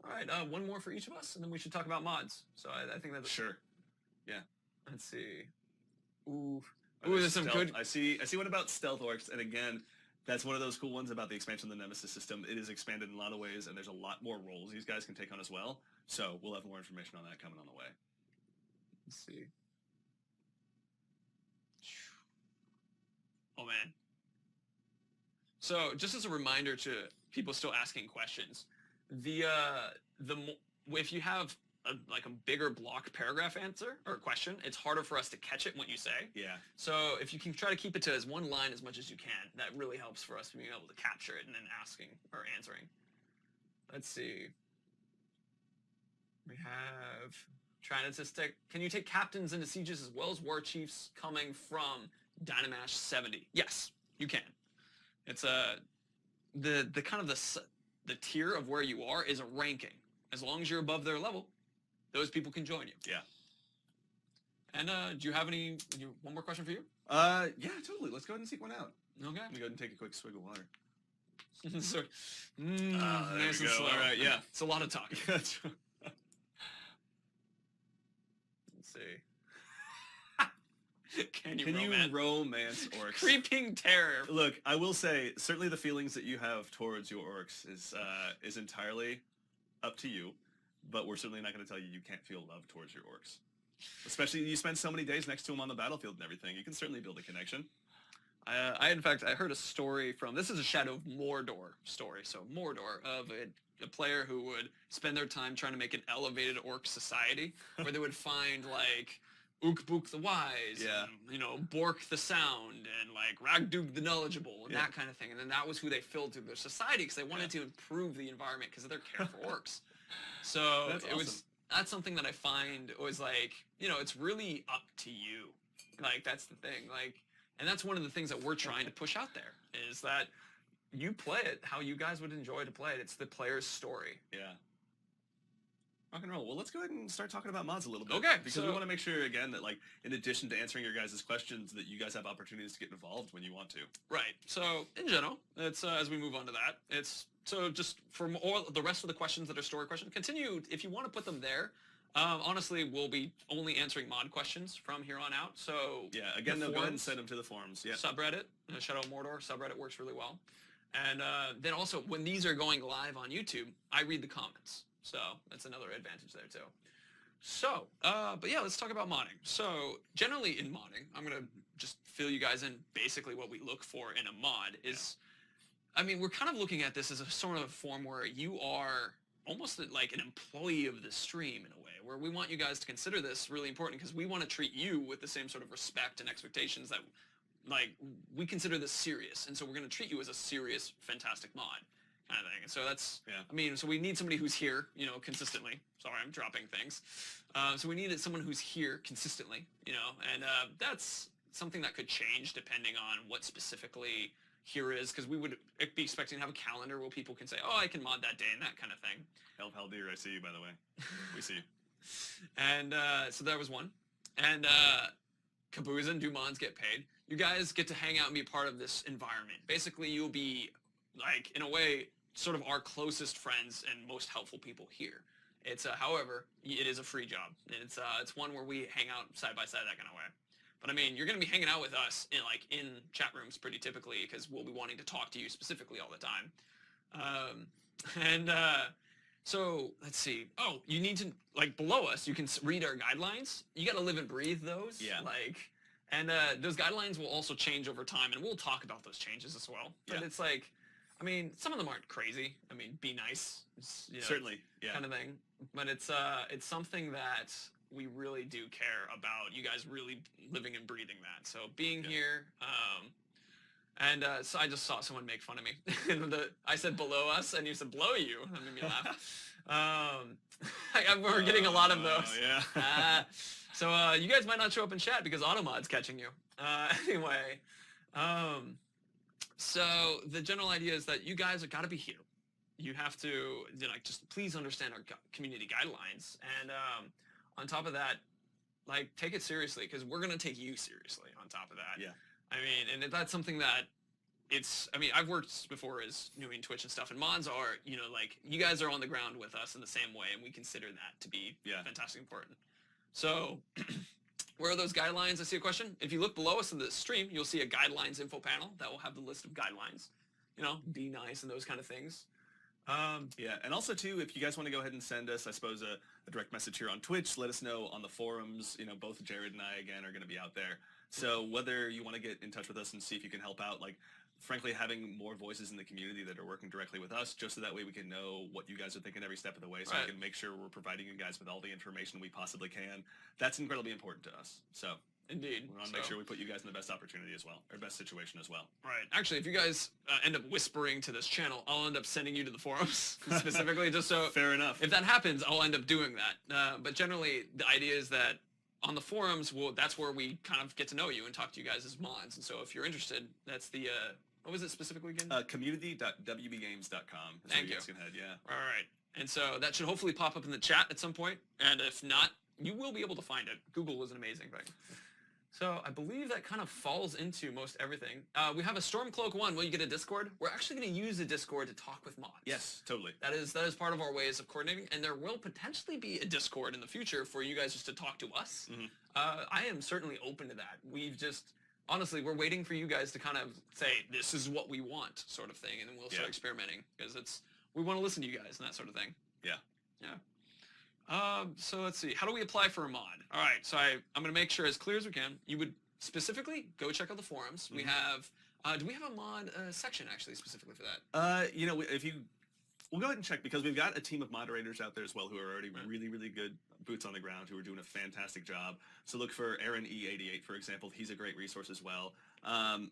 All right, one more for each of us, and then we should talk about mods. So I think that's sure. Yeah. Let's see. Ooh, there's some good. I see what about stealth orcs, and again, that's one of those cool ones about the expansion of the Nemesis system. It is expanded in a lot of ways, and there's a lot more roles these guys can take on as well. So we'll have more information on that coming on the way. Let's see. Oh man. So just as a reminder to people still asking questions, if you have a bigger block paragraph answer or question, it's harder for us to catch it when you say. Yeah. So if you can try to keep it to as one line as much as you can, that really helps for us being able to capture it and then asking or answering. Let's see. We have trying to stick. Can you take captains into sieges as well as war chiefs coming from Dynamash 70? Yes, you can. It's the kind of the tier of where you are is a ranking. As long as you're above their level, those people can join you. Yeah. And do you have one more question for you? Yeah, totally. Let's go ahead and seek one out. Okay. Let me go ahead and take a quick swig of water. So, nice and slow. All right, yeah. It's a lot of talking. Let's see. Can you romance orcs? Creeping terror. Look, I will say, certainly the feelings that you have towards your orcs is entirely up to you, but we're certainly not going to tell you you can't feel love towards your orcs. Especially you spend so many days next to them on the battlefield and everything. You can certainly build a connection. In fact, I heard a story from, this is a Shadow of Mordor story. So Mordor, of a player who would spend their time trying to make an elevated orc society where they would find like Ukbook the Wise, and, you know, Bork the Sound, and like Ragdug the Knowledgeable, and that kind of thing. And then that was who they filtered their society because they wanted to improve the environment because of their care for orcs. So That's awesome. that's something that I find was like, you know, it's really up to you. Like, that's the thing. Like, and that's one of the things that we're trying to push out there is that you play it how you guys would enjoy to play it. It's the player's story. Yeah. Rock and roll. Well, let's go ahead and start talking about mods a little bit. Okay. Because we want to make sure, again, that, like, in addition to answering your guys' questions, that you guys have opportunities to get involved when you want to. Right. So, in general, it's as we move on to that, it's so just for all the rest of the questions that are story questions, continue if you want to put them there. Honestly, we'll be only answering mod questions from here on out. So yeah, again, go ahead and send them to the forums. Yeah. Subreddit, Shadow of Mordor subreddit works really well. And then also, when these are going live on YouTube, I read the comments. So that's another advantage there too. So, but yeah, let's talk about modding. So generally in modding, I'm going to just fill you guys in basically what we look for in a mod is, I mean, we're kind of looking at this as a sort of form where you are almost like an employee of the stream in a way, where we want you guys to consider this really important because we want to treat you with the same sort of respect and expectations that, like, we consider this serious. And so we're going to treat you as a serious, fantastic mod kind of thing. And so that's, I mean, so we need somebody who's here, you know, consistently. Sorry, I'm dropping things. So we needed someone who's here consistently, you know, and that's something that could change depending on what specifically here is, because we would be expecting to have a calendar where people can say, oh, I can mod that day and that kind of thing. Help, dear, I see you, by the way. We see you. And so that was one. And Caboose and Dumons get paid. You guys get to hang out and be part of this environment. Basically, you'll be, like, in a way, sort of our closest friends and most helpful people here. It's, however, it is a free job. It's one where we hang out side by side, that kind of way. But I mean, you're going to be hanging out with us in chat rooms pretty typically because we'll be wanting to talk to you specifically all the time. So let's see. Oh, you need to, like, below us, you can read our guidelines. You got to live and breathe those. Yeah. Like, and those guidelines will also change over time, and we'll talk about those changes as well. But it's like, I mean, some of them aren't crazy. I mean, be nice. You know, certainly, kind of thing. But it's something that we really do care about. You guys really living and breathing that. So being here, so I just saw someone make fun of me. I said below us, and you said below you. That made me laugh. We're getting a lot of those. Yeah. So you guys might not show up in chat because Automod's catching you. Anyway, so the general idea is that you guys have got to be here. You have to, you know, like, just please understand our community guidelines, and on top of that, like, take it seriously because we're gonna take you seriously. On top of that, I mean, and if that's something that I mean, I've worked before as doing Twitch and stuff, and mods are, you know, like, you guys are on the ground with us in the same way, and we consider that to be fantastic important. So, where are those guidelines? I see a question. If you look below us in the stream, you'll see a guidelines info panel that will have the list of guidelines. You know, be nice and those kind of things. And also, too, if you guys want to go ahead and send us, I suppose, a direct message here on Twitch, let us know on the forums. You know, both Jared and I, again, are going to be out there. So whether you want to get in touch with us and see if you can help out, like, frankly, having more voices in the community that are working directly with us, just so that way we can know what you guys are thinking every step of the way, so we can make sure we're providing you guys with all the information we possibly can. That's incredibly important to us. So indeed, we want to make sure we put you guys in the best opportunity as well, or best situation as well. Right. Actually, if you guys end up whispering to this channel, I'll end up sending you to the forums specifically, just so. Fair enough. If that happens, I'll end up doing that. But generally, the idea is that on the forums, that's where we kind of get to know you and talk to you guys as mods. And so if you're interested, that's the what was it specifically again? Community.wbgames.com. Thank you. Guys can head, All right. And so that should hopefully pop up in the chat at some point. And if not, you will be able to find it. Google was an amazing thing. So I believe that kind of falls into most everything. We have a Stormcloak 1. Will you get a Discord? We're actually going to use the Discord to talk with mods. Yes, totally. That is part of our ways of coordinating. And there will potentially be a Discord in the future for you guys just to talk to us. Mm-hmm. I am certainly open to that. We've just... Honestly, we're waiting for you guys to kind of say, this is what we want, sort of thing, and then we'll start experimenting, because we want to listen to you guys and that sort of thing. So let's see. How do we apply for a mod? All right, so I'm going to make sure as clear as we can. You would specifically, go check out the forums. We have, do we have a mod section actually specifically for that? You know, we'll go ahead and check because we've got a team of moderators out there as well who are already really, really good boots on the ground who are doing a fantastic job. So look for Aaron E88, for example. He's a great resource as well.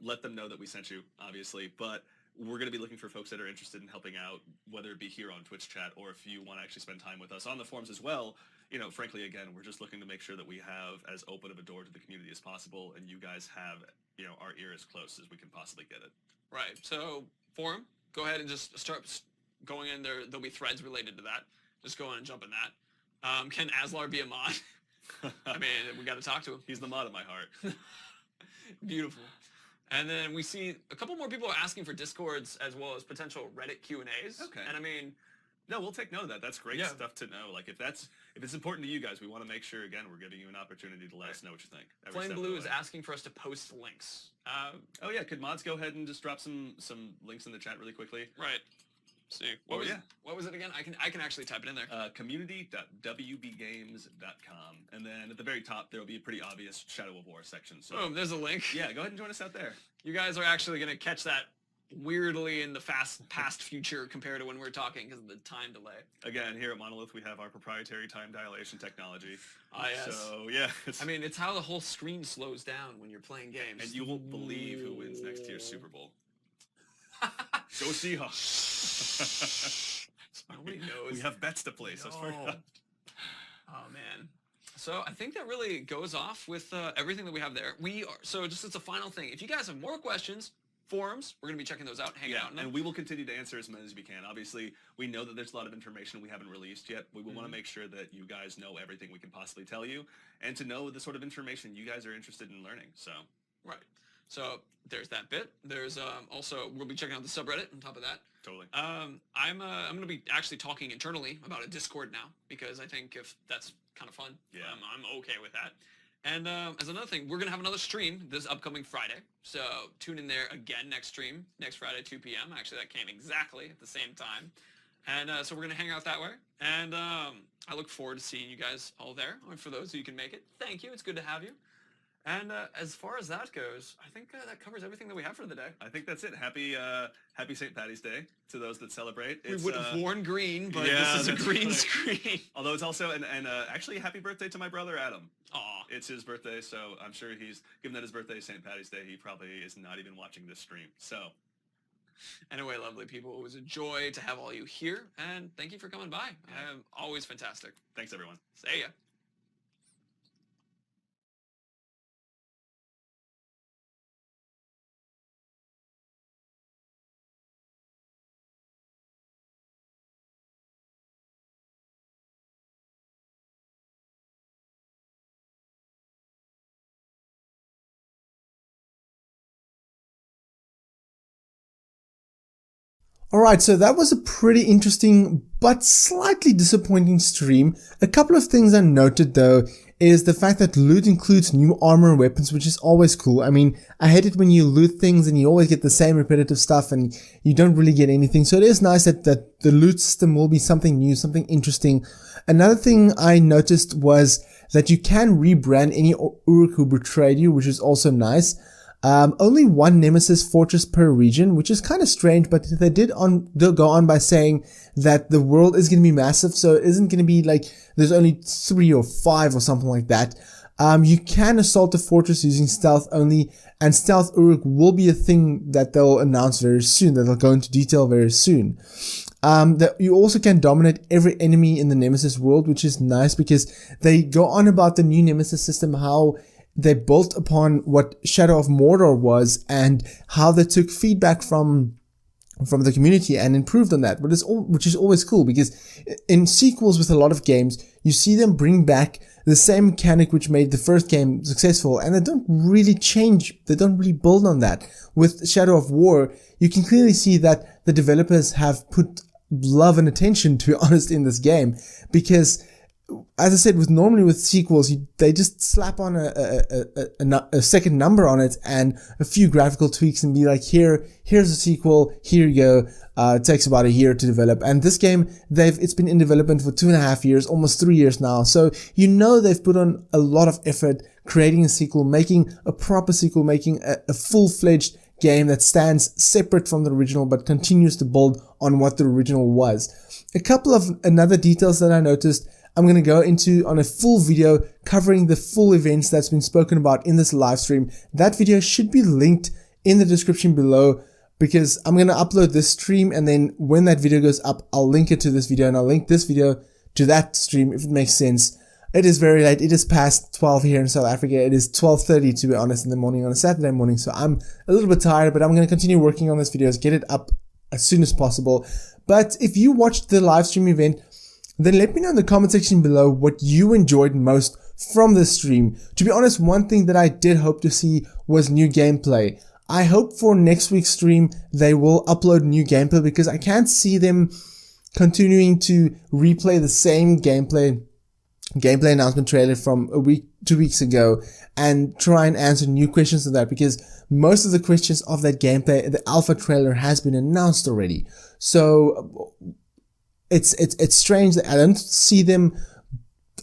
Let them know that we sent you, obviously. But we're going to be looking for folks that are interested in helping out, whether it be here on Twitch chat or if you want to actually spend time with us on the forums as well. You know, frankly, again, we're just looking to make sure that we have as open of a door to the community as possible, and you guys have, you know, our ear as close as we can possibly get it. Right. So, forum, go ahead and just start going in there. There'll be threads related to that. Just go in and jump in that. Can Aslar be a mod? I mean, we got to talk to him. He's the mod of my heart. Beautiful. And then we see a couple more people are asking for Discords as well as potential Reddit Q&As. Okay. And I mean, no, we'll take note of that. That's great stuff to know. Like, if it's important to you guys, we want to make sure, again, we're giving you an opportunity to let us know what you think. Flame Blue is asking for us to post links. Oh yeah, could mods go ahead and just drop some links in the chat really quickly? Right. See. What was it again? I can actually type it in there. Community.wbgames.com, and then at the very top there will be a pretty obvious Shadow of War section. So boom, there's a link. Yeah, go ahead and join us out there. You guys are actually going to catch that weirdly in the past future compared to when we're talking because of the time delay. Again, here at Monolith we have our proprietary time dilation technology. Yes. So yeah, I mean, it's how the whole screen slows down when you're playing games. And you won't believe who wins next year's Super Bowl. Go Seahawks. Nobody knows. We have bets to place. No. Oh man. So I think that really goes off with everything that we have there. So just as a final thing, if you guys have more questions, forums, we're going to be checking those out, hanging out in them. And we will continue to answer as many as we can. Obviously, we know that there's a lot of information we haven't released yet. We will want to make sure that you guys know everything we can possibly tell you and to know the sort of information you guys are interested in learning. So, right. So there's that bit. There's also, we'll be checking out the subreddit on top of that. Totally. I'm going to be actually talking internally about a Discord now because I think if that's kind of fun. Yeah. I'm okay with that. And as another thing, we're going to have another stream this upcoming Friday. So tune in there again next stream, next Friday, 2 p.m. Actually, that came exactly at the same time. And so we're going to hang out that way. And I look forward to seeing you guys all there. And for those who can make it, thank you. It's good to have you. And as far as that goes, I think that covers everything that we have for the day. I think that's it. Happy St. Patty's Day to those that celebrate. We would have worn green, but this is a green screen. Although it's also, and actually happy birthday to my brother Adam. Aw. It's his birthday, so I'm sure given that his birthday is St. Patty's Day, he probably is not even watching this stream. So, anyway, lovely people, it was a joy to have all you here, and thank you for coming by. Always fantastic. Thanks, everyone. See ya. Alright, so that was a pretty interesting but slightly disappointing stream. A couple of things I noted though is the fact that loot includes new armor and weapons, which is always cool. I mean, I hate it when you loot things and you always get the same repetitive stuff and you don't really get anything. So it is nice that the loot system will be something new, something interesting. Another thing I noticed was that you can rebrand any Uruk who betrayed you, which is also nice. Only one Nemesis Fortress per region, which is kind of strange, but they did go on by saying that the world is going to be massive, so it isn't going to be like there's only 3 or 5 or something like that. You can assault a fortress using stealth only, and stealth Uruk will be a thing that they'll announce very soon, that they'll go into detail very soon. That you also can dominate every enemy in the Nemesis world, which is nice because they go on about the new Nemesis system, how they built upon what Shadow of Mordor was and how they took feedback from the community and improved on that, which is always cool because in sequels with a lot of games, you see them bring back the same mechanic which made the first game successful and they don't really change, they don't really build on that. With Shadow of War, you can clearly see that the developers have put love and attention, to be honest, in this game because as I said, normally with sequels, they just slap on a second number on it and a few graphical tweaks and be like, here's a sequel, here you go. It takes about a year to develop. And this game, it's been in development for 2.5 years, almost 3 years now. So they've put on a lot of effort creating a sequel, making a proper sequel, making a full-fledged game that stands separate from the original but continues to build on what the original was. A couple of another details that I noticed, I'm going to go into on a full video covering the full events that's been spoken about in this live stream. That video should be linked in the description below because I'm going to upload this stream, and then when that video goes up, I'll link it to this video, and I'll link this video to that stream if it makes sense. It is very late. It is past 12 here in South Africa. It is 12:30 to be honest in the morning on a Saturday morning, so I'm a little bit tired, but I'm going to continue working on this video, get it up as soon as possible. But if you watched the live stream event, then let me know in the comment section below what you enjoyed most from this stream. To be honest, one thing that I did hope to see was new gameplay. I hope for next week's stream they will upload new gameplay because I can't see them continuing to replay the same gameplay announcement trailer from 2 weeks ago and try and answer new questions to that, because most of the questions of that gameplay, the alpha trailer, has been announced already. So it's strange that I don't see them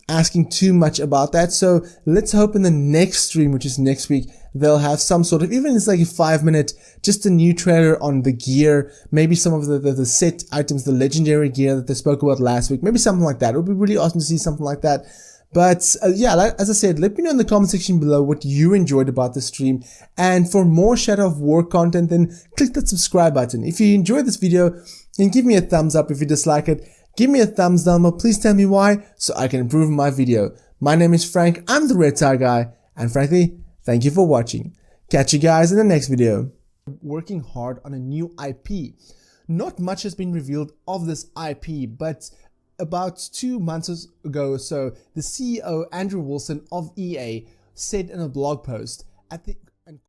asking too much about that. So let's hope in the next stream, which is next week, they'll have some sort of, even if it's like a 5-minute, just a new trailer on the gear, maybe some of the set items, the legendary gear that they spoke about last week, maybe something like that. It would be really awesome to see something like that. But yeah, as I said, let me know in the comment section below what you enjoyed about the stream. And for more Shadow of War content, then click that subscribe button. If you enjoyed this video, then give me a thumbs up. If you dislike it, give me a thumbs down, but please tell me why so I can improve my video. My name is Frank, I'm the Red Tie Guy, and frankly, thank you for watching. Catch you guys in the next video. Working hard on a new IP. Not much has been revealed of this IP, but about 2 months ago or so, the CEO, Andrew Wilson of EA, said in a blog post,